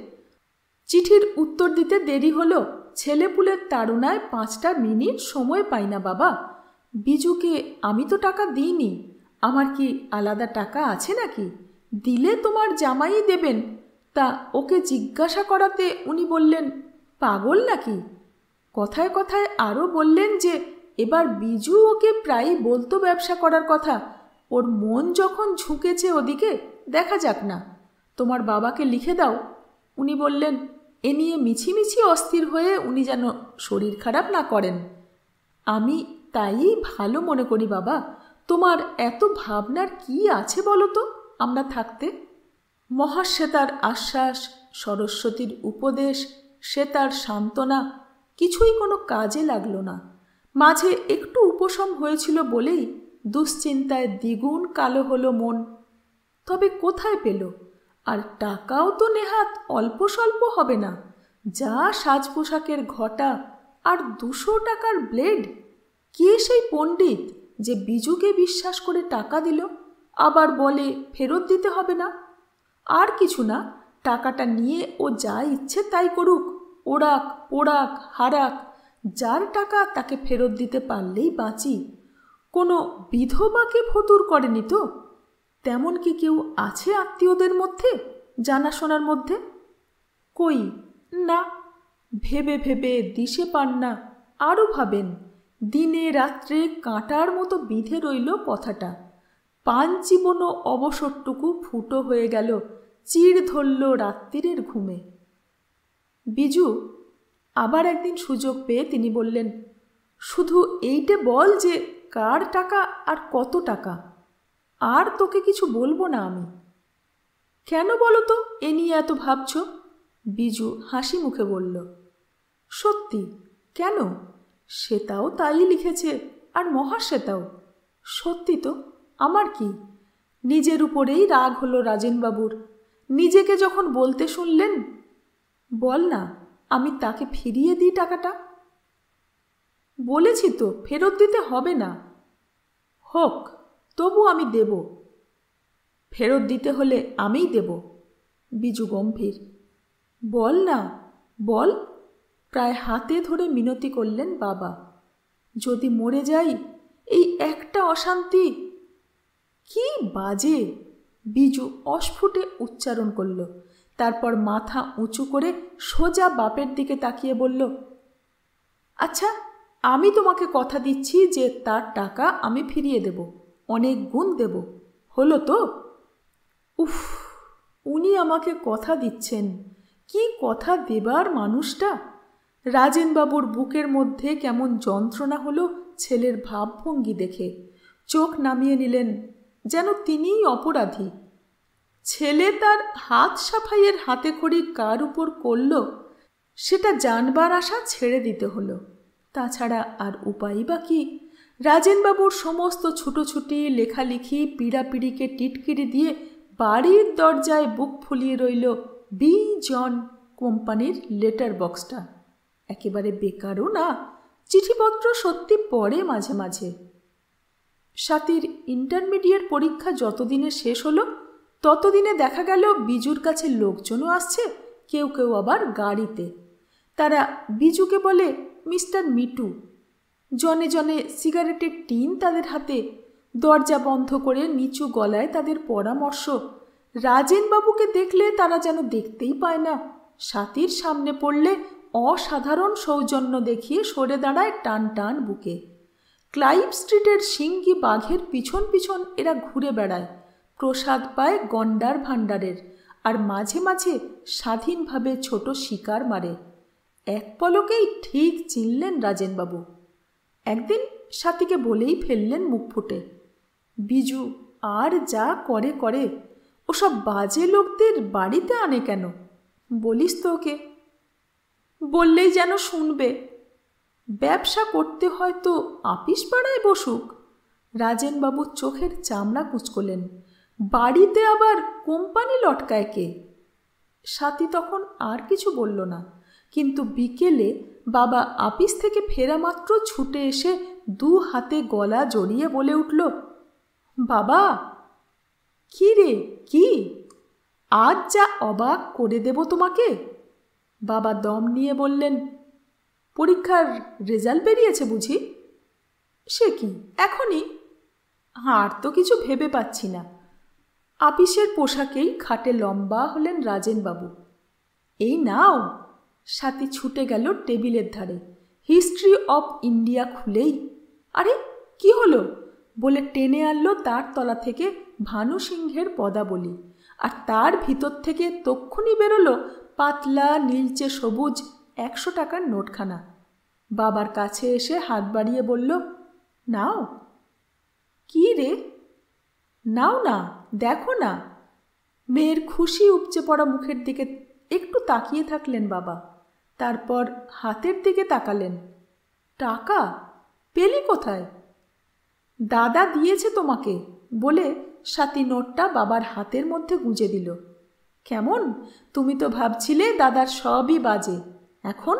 চিঠির উত্তর দিতে দেরি হলো। ছেলেপুলের তাড়নায় 5টা মিনিট সময় পাই না বাবা। বিজুকে আমি তো টাকা দিইনি। আমার কি আলাদা টাকা আছে নাকি? দিলে তোমার জামাই দেবেন। তা ওকে জিজ্ঞাসা করাতে উনি বললেন পাগল নাকি। কথায় কথায় আরও বললেন যে এবার বিজু ওকে প্রায়ই বলতো ব্যবসা করার কথা। ওর মন যখন ঝুঁকেছে ওদিকে, দেখা যাক না। তোমার বাবাকে লিখে দাও। উনি বললেন এ নিয়ে মিছিমিছি অস্থির হয়ে উনি যেন শরীর খারাপ না করেন। আমি তাই ভালো মনে করি বাবা। তোমার এত ভাবনার কি আছে বলো তো আমরা থাকতে? মহাশ্বেতার আশ্বাস, সরস্বতীর উপদেশ, শ্বেতার সান্ত্বনা কিছুই কোনো কাজে লাগলো না। মাঝে একটু উপশম হয়েছিল বলেই দুশ্চিন্তায় দ্বিগুণ কালো হলো মন। তবে কোথায় পেল? আর টাকাও তো নেহাত অল্প স্বল্প হবে না। যা সাজ পোশাকের ঘটা আর 200 টাকার ব্লেড। কে সেই পণ্ডিত যে বিজুকে বিশ্বাস করে টাকা দিল, আবার বলে ফেরত দিতে হবে না? আর কিছু না, টাকাটা নিয়ে ও যা ইচ্ছে তাই করুক, ওড়াক পোড়াক হারাক। যার টাকা তাকে ফেরত দিতে পারলেই বাঁচি। কোনো বিধবাকে ফতুর করেনি তো? তেমন কি কেউ আছে আত্মীয়দের মধ্যে, জানাশোনার মধ্যে? কই না। ভেবে ভেবে দিশে পান না, আরও ভাবেন। দিনে রাত্রে কাঁটার মতো বিঁধে রইল কথাটা। জীবন অবসরটুকু ফুটো হয়ে গেল, চিড় ধরল রাত্রিরের ঘুমে। বিজু আবার একদিন সুযোগ পেয়ে তিনি বললেন, শুধু এইটে বল যে কার টাকা আর কত টাকা। আর তোকে কিছু বলবো না আমি। কেন বলো তো এ নিয়ে এত ভাবছ? বিজু হাসি মুখে বলল, সত্যি। কেন? শ্বেতাও তাই লিখেছে, আর মহাশ্বেতাও। সত্যি তো, আমার কি? নিজের উপরেই রাগ হলো রাজেনবাবুর। নিজেকে যখন বলতে শুনলেন। বল না, আমি তাকে ফিরিয়ে দিই টাকাটা। বলেছি তো ফেরত দিতে হবে না। হোক, তবু আমি দেব। ফেরত দিতে হলে আমিই দেব। বিজু গম্ভীর। বল না, বল। প্রায় হাতে ধরে মিনতি করলেন বাবা। যদি মরে যাই, এই একটা অশান্তি। কি বাজে! বিজু অস্ফুটে উচ্চারণ করল। তারপর মাথা উঁচু করে সোজা বাপের দিকে তাকিয়ে বলল, আচ্ছা, আমি তোমাকে কথা দিচ্ছি যে তার টাকা আমি ফিরিয়ে দেব, অনেক গুণ দেব। হলো তো? উফ, উনি আমাকে কথা দিচ্ছেন। কি কথা দেবার মানুষটা! রাজেনবাবুর বুকের মধ্যে কেমন যন্ত্রণা হলো ছেলের ভাবভঙ্গি দেখে। চোখ নামিয়ে নিলেন, যেন তিনিই অপরাধী। ছেলে তার হাত সাফাইয়ের হাতে খড়ি কার উপর করল সেটা জানবার আশা ছেড়ে দিতে হলো। তাছাড়া আর উপায়ই বা কি? রাজেনবাবুর সমস্ত ছুটোছুটি, লেখালেখি, পিড়াপিড়িকে টিটকিরি দিয়ে বাড়ির দরজায় বুক ফুলিয়ে রইল বি জন কোম্পানির লেটার বক্সটা। একেবারে বেকারও না, চিঠিপত্র সত্যি পড়ে মাঝে মাঝে। স্বাতীর ইন্টারমিডিয়েট পরীক্ষা যতদিনে শেষ হলো ততদিনে দেখা গেল বিজুর কাছে লোকজনও আসছে, কেউ কেউ আবার গাড়িতে। তারা বিজুকে বলে মিস্টার মিটু। জনে জনে সিগারেটের টিন তাদের হাতে, দরজা বন্ধ করে নিচু গলায় তাদের পরামর্শ। রাজেনবাবুকে দেখলে তারা যেন দেখতেই পায় না, স্বাতীর সামনে পড়লে অসাধারণ সৌজন্য দেখিয়ে সরে দাঁড়ায় টান টান বুকে। ক্লাইভ স্ট্রিটের সিঙ্গি বাঘের পিছন পিছন এরা ঘুরে বেড়ায়, প্রসাদ পায় গন্ডার ভাণ্ডারের, আর মাঝে মাঝে স্বাধীনভাবে ছোট শিকার মারে। এক পলকেই ঠিক চিনলেন রাজেনবাবু। একদিন স্বাতীকে বলেই ফেললেন মুখ ফুটে, বিজু আর যা করে করে, ওসব বাজে লোকদের বাড়িতে আনে কেন? বলিস তো ওকে। বললেই যেন শুনবে। ব্যবসা করতে হয়তো আপিস পাড়ায় বসুক। রাজেনবাবু চোখের চামড়া কুঁচকলেন। বাড়িতে আবার কোম্পানি লটকায় কে? স্বাতী তখন আর কিছু বলল না, কিন্তু বিকেলে বাবা আপিস থেকে ফেরা মাত্র ছুটে এসে দু হাতে গলা জড়িয়ে বলে উঠল, বাবা। কি রে, কি? আজ যা অবাক করে দেব তোমাকে। বাবা দম নিয়ে বললেন, পরীক্ষার রেজাল্ট বেরিয়েছে বুঝি? সে কি এখনই? আর তো কিছু ভেবে পাচ্ছি না। আপিসের পোশাকেই খাটে লম্বা হলেন রাজেনবাবু। এই নাও। স্বাতী ছুটে গেল টেবিলের ধারে, হিস্ট্রি অফ ইন্ডিয়া খুলেই। আরে কি হলো বলে টেনে আনলো তার তলা থেকে ভানু সিংহের পদাবলী, আর তার ভিতর থেকে তক্ষুনি বেরোলো পাতলা নীলচে সবুজ 100 টাকার নোটখানা। বাবার কাছে এসে হাত বাড়িয়ে বলল, নাও। কি রে? নাও না, দেখো না। মেয়ের খুশি উপচে পড়া মুখের দিকে একটু তাকিয়ে থাকলেন বাবা, তারপর হাতের দিকে তাকালেন। টাকা পেলি কোথায়? দাদা দিয়েছে তোমাকে বলে স্বাতী নোটটা বাবার হাতের মধ্যে গুঁজে দিল। কেমন, তুমি তো ভাবছিলে দাদার সবই বাজে, এখন?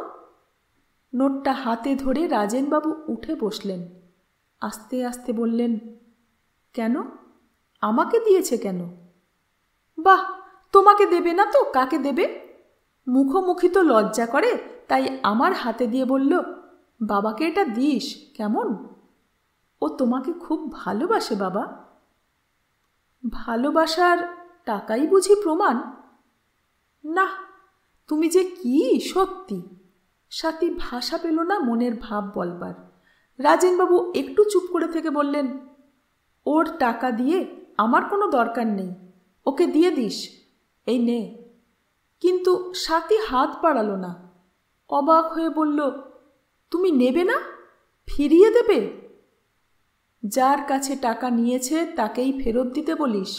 নোটটা হাতে ধরে রাজেনবাবু উঠে বসলেন। আস্তে আস্তে বললেন, কেন? আমাকে দিয়েছে কেন? বাহ, তোমাকে দেবে না তো কাকে দেবে? মুখোমুখি তো লজ্জা করে, তাই আমার হাতে দিয়ে বলল, বাবাকে এটা দিস কেমন? ও তোমাকে খুব ভালোবাসে বাবা। ভালোবাসার টাকাই বুঝি প্রমাণ? না, তুমি যে কি সত্যি। স্বাতী ভাষা পেল না মনের ভাব বলবার। রাজেনবাবু একটু চুপ করে থেকে বললেন, ওর টাকা দিয়ে আমার কোনো দরকার নেই, ওকে দিয়ে দিস, এই নে। কিন্তু স্বাতী হাত বাড়ালো না, অবাক হয়ে বলল, তুমি নেবে না? ফিরিয়ে দেবে? যার কাছে টাকা নিয়েছে তাকেই ফেরত দিতে বলিস।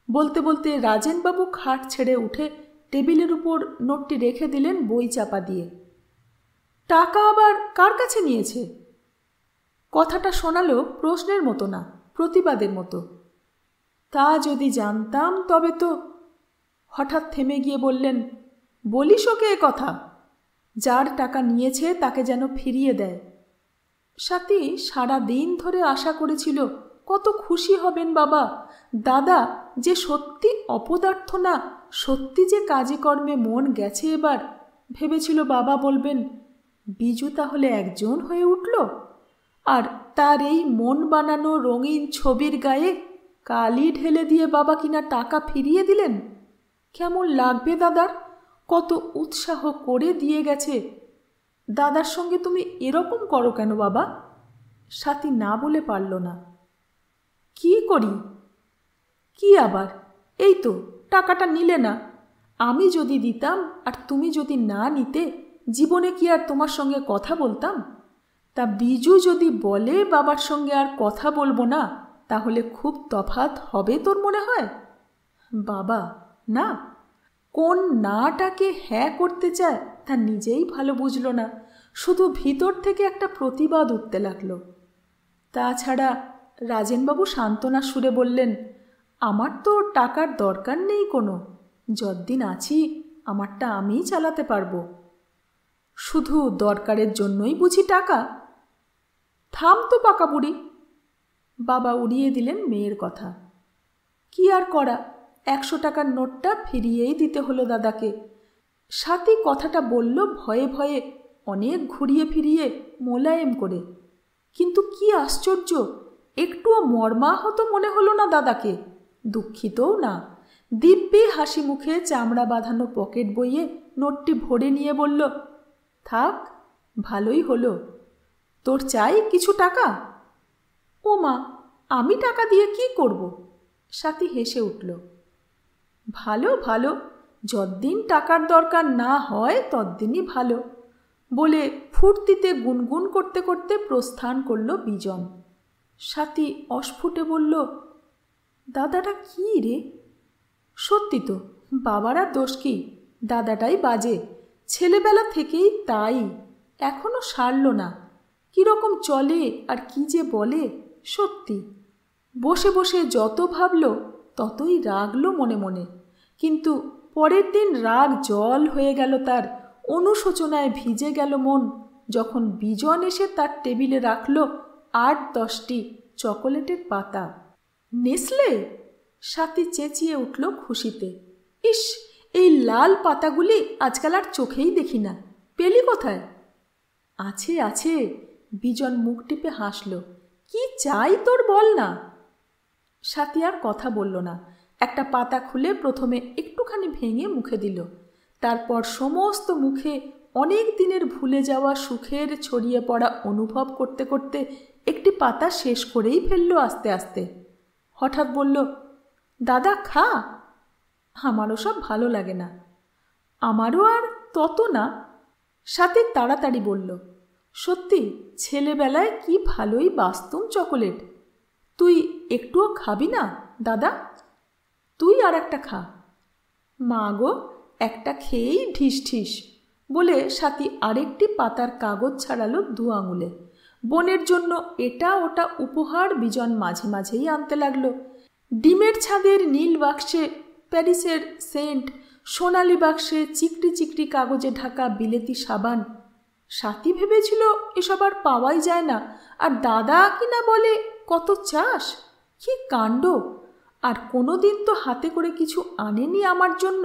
বলতে বলতে রাজেনবাবু খাট ছেড়ে উঠে টেবিলের উপর নোটটি রেখে দিলেন বই চাপা দিয়ে। টাকা আবার কার কাছে নিয়েছে? কথাটা শোনালো প্রশ্নের মতো না, প্রতিবাদের মতো। তা যদি জানতাম তবে তো। হঠাৎ থেমে গিয়ে বললেন, বলিস ওকে এ কথা, যার টাকা নিয়েছে তাকে যেন ফিরিয়ে দেয়। স্বাতী সারা দিন ধরে আশা করেছিল কত খুশি হবেন বাবা, দাদা যে সত্যি অপদার্থ না, সত্যি যে কাজে কর্মে মন গেছে এবার। ভেবেছিল বাবা বলবেন, বিজু তাহলে একজন হয়ে উঠল। আর তার এই মন বানানো রঙিন ছবির গায়ে কালি ঢেলে দিয়ে বাবা কিনা টাকা ফিরিয়ে দিলেন। কেমন লাগবে দাদার? কত উৎসাহ করে দিয়ে গেছে। দাদার সঙ্গে তুমি এরকম করো কেন বাবা? স্বাতী না বলে পারল না। কি করি? কি আবার? এই তো টাকাটা নিলে না। আমি যদি দিতাম আর তুমি যদি না নিতে, জীবনে কি আর তোমার সঙ্গে কথা বলতাম? তা বিজু যদি বলে বাবার সঙ্গে আর কথা বলবো না, তাহলে খুব তফাৎ হবে তোর মনে হয়? বাবা না, কোন নাটাকে হ্যাঁ করতে চায় তা নিজেই ভালো বুঝল না, শুধু ভিতর থেকে একটা প্রতিবাদ উঠতে লাগলো। তাছাড়া রাজেনবাবু সান্ত্বনা সুরে বললেন, আমার তো টাকার দরকার নেই কোনো, যতদিন আছি আমারটা আমিই চালাতে পারবো। শুধু দরকারের জন্যই বুঝি টাকা? থাম তো পাকা বুড়ি। বাবা উড়িয়ে দিলেন মেয়ের কথা। কি আর করা, 100 টাকার নোটটা ফিরিয়েই দিতে হলো দাদাকে। সাথী কথাটা বলল ভয়ে ভয়ে, অনেক ঘুরিয়ে ফিরিয়ে, মোলায়েম করে। কিন্তু কি আশ্চর্য, একটুও মর্মাহত মনে হলো না দাদাকে, দুঃখিতও না। দিব্যি হাসি মুখে চামড়া বাঁধানো পকেট বইয়ে নোটটি ভরে নিয়ে বলল, থাক, ভালোই হলো। তোর চাই কিছু টাকা? ও মা, আমি টাকা দিয়ে কি করব? সাথী হেসে উঠল। ভালো ভালো, যতদিন টাকার দরকার না হয় ততদিনই ভালো বলে ফুর্তিতে গুনগুন করতে করতে প্রস্থান করল বিজন। সাথী অস্ফুটে বলল, দাদাটা কি রে? সত্যি তো, বাবার আর দোষ কি, দাদাটাই বাজে, ছেলেবেলা থেকেই তাই, এখনো সারল না। কীরকম চলে আর কি যে বলে, সত্যি। বসে বসে যত ভাবল ততই রাগলো মনে মনে, কিন্তু পরের দিন রাগ জল হয়ে গেল তার, অনুশোচনায় ভিজে গেল মন, যখন বিজন এসে তার টেবিলে রাখল 8-10টি চকোলেটের পাতা। নেসলে? সাথী চেঁচিয়ে উঠল খুশিতে। ইস, এই লাল পাতাগুলি আজকাল আর চোখেই দেখি না, পেলি কোথায়? আছে আছে, বিজন মুখ টিপে হাসল। কি চাই তোর বল না। সাথী আর কথা বলল না, একটা পাতা খুলে প্রথমে একটুখানি ভেঙে মুখে দিল, তারপর সমস্ত মুখে অনেক দিনের ভুলে যাওয়া সুখের ছড়িয়ে পড়া অনুভব করতে করতে একটি পাতা শেষ করেই ফেলল আস্তে আস্তে। হঠাৎ বলল, দাদা খা। আমারও সব ভালো লাগে না। আমারও আর তত না। সাথী তাড়াতাড়ি বলল, সত্যি ছেলেবেলায় কি ভালোই বাস্তুম চকোলেট। তুই একটুও খাবি না দাদা? তুই আর একটা খা। মা গো, একটা খেয়েই ঢিস ঢিস বলে সাথী আরেকটি পাতার কাগজ ছাড়ালো 2 আঙুলে। বোনের জন্য এটা ওটা উপহার বিজন মাঝে মাঝেই আনতে লাগলো। ডিমের ছাদের নীল বাক্সে প্যারিসের সেন্ট, সোনালি বাক্সে চিকটি চিকটি কাগজে ঢাকা বিলেতি সাবান। সাথী ভেবেছিল এসব আর পাওয়াই যায় না, আর দাদা কিনা বলে কত চাস, কি কাণ্ড! আর কোনো দিন তো হাতে করে কিছু আনেনি আমার জন্য,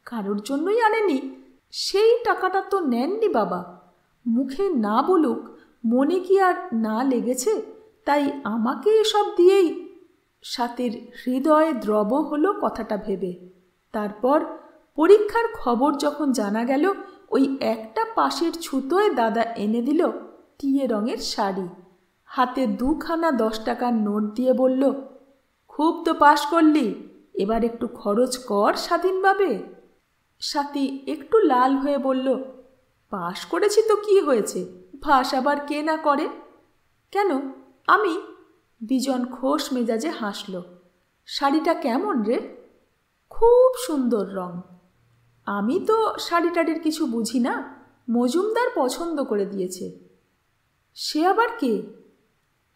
কারোর জন্যই আনেনি। সেই টাকাটা তো নেননি বাবা। মুখে না বলুক, মনে কি আর না লেগেছে, তাই আমাকে এসব দিয়েই। সাথীর হৃদয়ে দ্রব হলো কথাটা ভেবে। তারপর পরীক্ষার খবর যখন জানা গেল, ওই একটা পাশের ছুতোয় দাদা এনে দিল টিয়ে রঙের শাড়ি, হাতে 2খানা 10 টাকার নোট দিয়ে বলল, খুব তো পাশ করলি, এবার একটু খরচ কর স্বাধীনভাবে। সাথী একটু লাল হয়ে বলল, পাশ করেছি তো কি হয়েছে, ফাঁস আবার কে না করে? কেন আমি? বিজন খোশ মেজাজে হাসল। শাড়িটা কেমন রে? খুব সুন্দর রং। আমি তো শাড়িটাড়ির কিছু বুঝি না, মজুমদার পছন্দ করে দিয়েছে। সে আবার কে?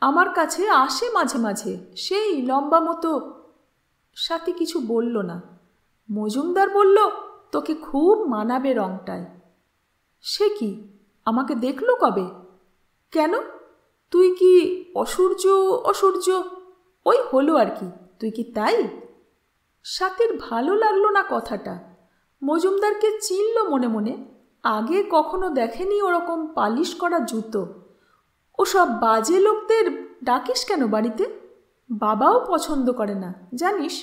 আমার কাছে আসে মাঝে মাঝে, সেই লম্বা মতো। সাথী কিছু বলল না। মজুমদার বলল, তোকে খুব মানাবে রংটায়। সে কি, আমাকে দেখলো কবে? কেন, তুই কি অসূর্য? অসূর্য ওই হলো আর কি, তুই কি তাই? সাথীর ভালো লাগলো না কথাটা। মজুমদারকে চিনল মনে মনে, আগে কখনো দেখেনি ওরকম পালিশ করা জুতো। ওসব বাজে লোকদের ডাকিস কেন বাড়িতে? বাবাও পছন্দ করে না জানিস।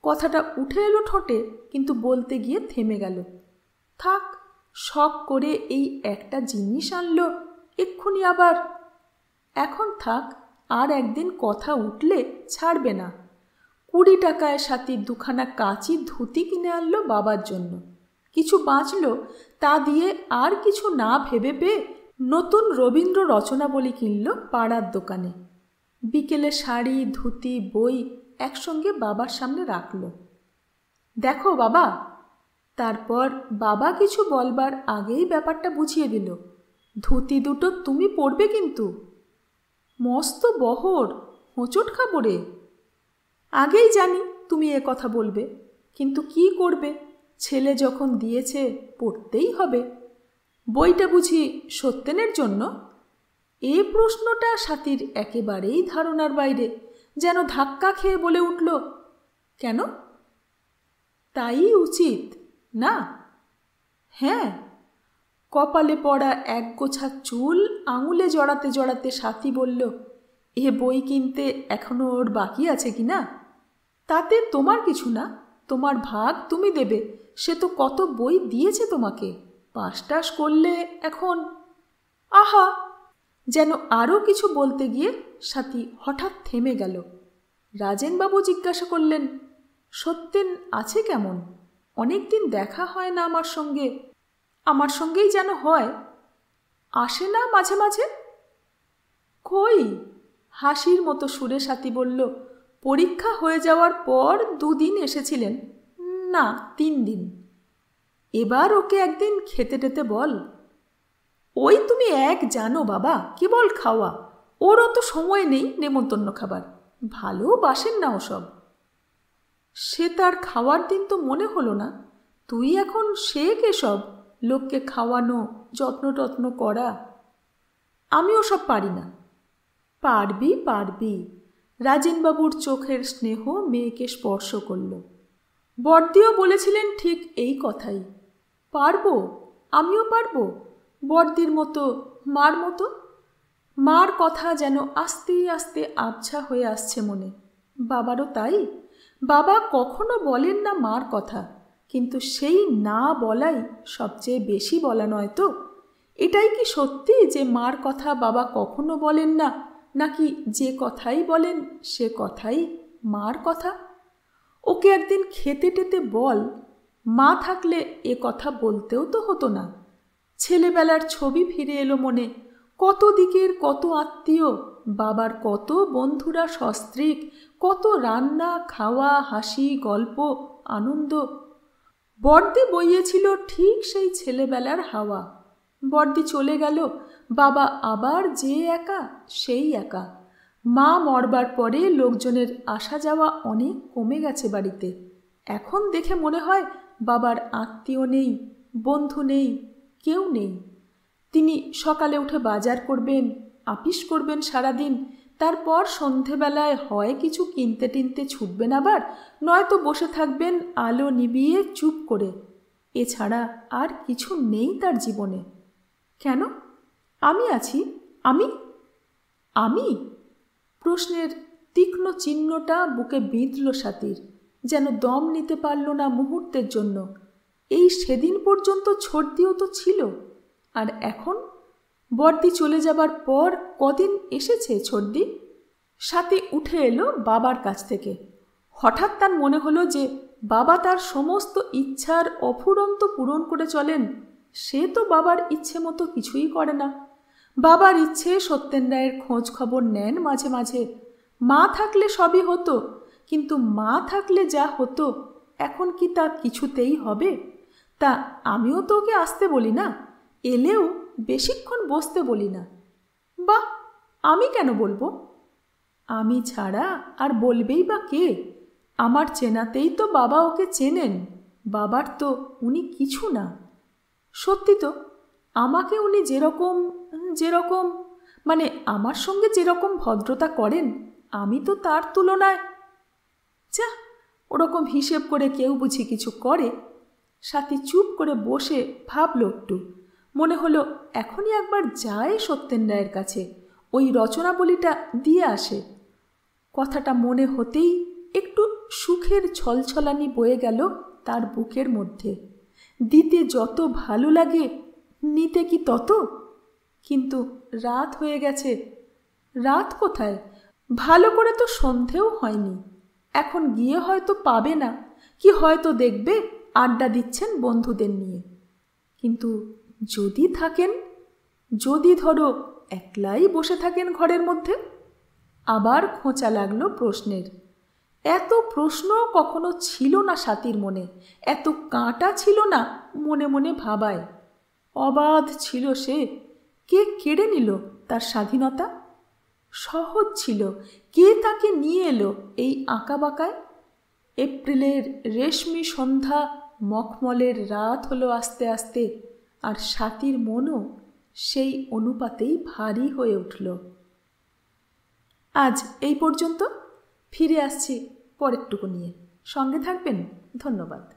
কথাটা উঠে এলো ঠোঁটে, কিন্তু বলতে গিয়ে থেমে গেল। থাক, শখ করে এই একটা জিনিস আনলো, এক্ষুনি আবার। এখন থাক, আর একদিন কথা উঠলে ছাড়বে না। 20 টাকায় সাথী 2খানা কাচি ধুতি কিনে আনলো বাবার জন্য। কিছু বাঁচল, তা দিয়ে আর কিছু না ভেবে পেয়ে নতুন রবীন্দ্র রচনাবলী কিনল পাড়ার দোকানে। বিকেলে শাড়ি, ধুতি, বই একসঙ্গে বাবার সামনে রাখল। দেখো বাবা। তারপর বাবা কিছু বলবার আগেই ব্যাপারটা বুঝিয়ে দিল। ধুতি দুটো তুমি পরবে কিন্তু, মস্ত বহর, হোঁচট খাবো রে। আগেই জানি তুমি এ কথা বলবে, কিন্তু কি করবে, ছেলে যখন দিয়েছে পড়তেই হবে। বইটা বুঝি সত্যেনের জন্য? এ প্রশ্নটা স্বাতীর একেবারেই ধারণার বাইরে। যেন ধাক্কা খেয়ে বলে উঠল, কেন? তাই উচিত না? হ্যাঁ। কপালে পড়া একগোছা চুল আঙুলে জড়াতে জড়াতে স্বাতী বলল, এ বই কিনতে এখনো ওর বাকি আছে কি না? তাতে তোমার কিছু না, তোমার ভাগ তুমি দেবে, সে তো কত বই দিয়েছে তোমাকে। পাশ টাশ করলে এখন। আহা! যেন আরও কিছু বলতে গিয়ে স্বাতী হঠাৎ থেমে গেল। রাজেনবাবু জিজ্ঞাসা করলেন, সত্যেন আছে কেমন? অনেক দিন দেখা হয় না আমার সঙ্গে। আমার সঙ্গেই যেন হয়, আসে না মাঝে মাঝে? কই? হাসির মতো সুরে স্বাতী বলল, পরীক্ষা হয়ে যাওয়ার পর 2 দিন এসেছিলেন, না 3 দিন। এবার ওকে একদিন খেতে টেতে বল। ওই তুমি এক জানো বাবা, কেবল খাওয়া, ওর অত সময় নেই নেমন্তন্ন খাবার, ভালোবাসেন না ওসব। সে তার খাওয়ার দিন তো মনে হলো না। তুই এখন শেখ এসব, লোককে খাওয়ানো, যত্ন টত্ন করা। আমি ওসব পারি না। পারবি পারবি। রাজেনবাবুর চোখের স্নেহ মেয়েকে স্পর্শ করল। বড়দিও বলেছিলেন ঠিক এই কথাই, পারবো, আমিও পারবো, বড়দির মতো, মার মতো। মার কথা যেন আস্তে আস্তে আবছা হয়ে আসছে মনে। বাবারও তাই। বাবা কখনো বলেন না মার কথা, কিন্তু সেই না বলাই সবচেয়ে বেশি বলা নয় তো? এটাই কি সত্যি যে মার কথা বাবা কখনো বলেন না, নাকি যে কথাই বলেন সে কথাই মার কথা? ওকে একদিন খেতে টেতে বল। মা থাকলে এ কথা বলতেও তো হতো না। ছেলেবেলার ছবি ফিরে এলো মনে। কত দিকের কত আত্মীয়, বাবার কত বন্ধুরা সস্ত্রীক, কত রান্না খাওয়া, হাসি গল্প আনন্দ। বড়দি বইয়েছিল ঠিক সেই ছেলেবেলার হাওয়া। বড়দি চলে গেল, বাবা আবার যে একা সেই একা। মা মরবার পরে লোকজনের আসা যাওয়া অনেক কমে গেছে বাড়িতে। এখন দেখে মনে হয় বাবার আত্মীয় নেই, বন্ধু নেই, কেউ নেই। তিনি সকালে উঠে বাজার করবেন, আপিস করবেন সারাদিন, তারপর সন্ধেবেলায় হয় কিছু কিনতে টিনতে ছুটবেন আবার, নয়তো বসে থাকবেন আলো নিবিয়ে চুপ করে। এছাড়া আর কিছু নেই তার জীবনে। কেন? আমি আছি। আমি আমি প্রশ্নের তীক্ষ্ণ চিহ্নটা বুকে বিঁধল স্বাতীর। যেন দম নিতে পারল না মুহূর্তের জন্য। এই সেদিন পর্যন্ত ছর্দিও তো ছিল, আর এখন? বড়দি চলে যাবার পর কদিন এসেছে ছর্দি? স্বাতী উঠে এলো বাবার কাছ থেকে। হঠাৎ তার মনে হলো যে বাবা তার সমস্ত ইচ্ছার অফুরন্ত পূরণ করে চলেন। সে তো বাবার ইচ্ছে মতো কিছুই করে না। বাবার ইচ্ছে সত্যেন রায়ের খোঁজ খবর নেন মাঝে মাঝে। মা থাকলে সবই হতো, কিন্তু মা থাকলে যা হতো এখন কি তা কিছুতেই হবে? তা আমিও তো ওকে আসতে বলি না, এলেও বেশিক্ষণ বসতে বলি না। বাহ, আমি কেন বলবো? আমি ছাড়া আর বলবেই বা কে? আমার চেনাতেই তো বাবা ওকে চেনেন। বাবার তো উনি কিছু না। সত্যি তো, আমাকে উনি যেরকম যেরকম মানে আমার সঙ্গে যেরকম ভদ্রতা করেন, আমি তো তার তুলনায়। যা, ওরকম হিসেব করে কেউ বুঝি কিছু করে? স্বাতী চুপ করে বসে ভাবল একটু। মনে হলো এখনই একবার যায় সত্যেন রায়ের কাছে, ওই রচনাবলীটা দিয়ে আসে। কথাটা মনে হতেই একটু সুখের ছলছলানি বয়ে গেল তার বুকের মধ্যে। দিতে যত ভালো লাগে, নিতে কি তত? কিন্তু রাত হয়ে গেছে। রাত কোথায়? ভালো করে তো সন্ধেও হয়নি। এখন গিয়ে হয়তো পাবে না, কি হয়তো দেখবে আড্ডা দিচ্ছেন বন্ধুদের নিয়ে। কিন্তু যদি থাকেন, যদি ধরো একলাই বসে থাকেন ঘরের মধ্যে? আবার খোঁচা লাগলো প্রশ্নের। এত প্রশ্ন কখনো ছিল না স্বাতীর মনে, এত কাঁটা ছিল না মনে মনে ভাবায়। অবাধ ছিল সে। কে কেড়ে নিল তার স্বাধীনতা? সহজ ছিল। কে তাকে নিয়ে এলো এই আঁকাবাঁকায়? এপ্রিলের রেশমি সন্ধ্যা, মখমলের রাত হলো আস্তে আস্তে, আর স্বাতীর মনও সেই অনুপাতেই ভারী হয়ে উঠল। আজ এই পর্যন্ত। ফিরে আসছি পরেরটুকু নিয়ে। সঙ্গে থাকবেন। ধন্যবাদ।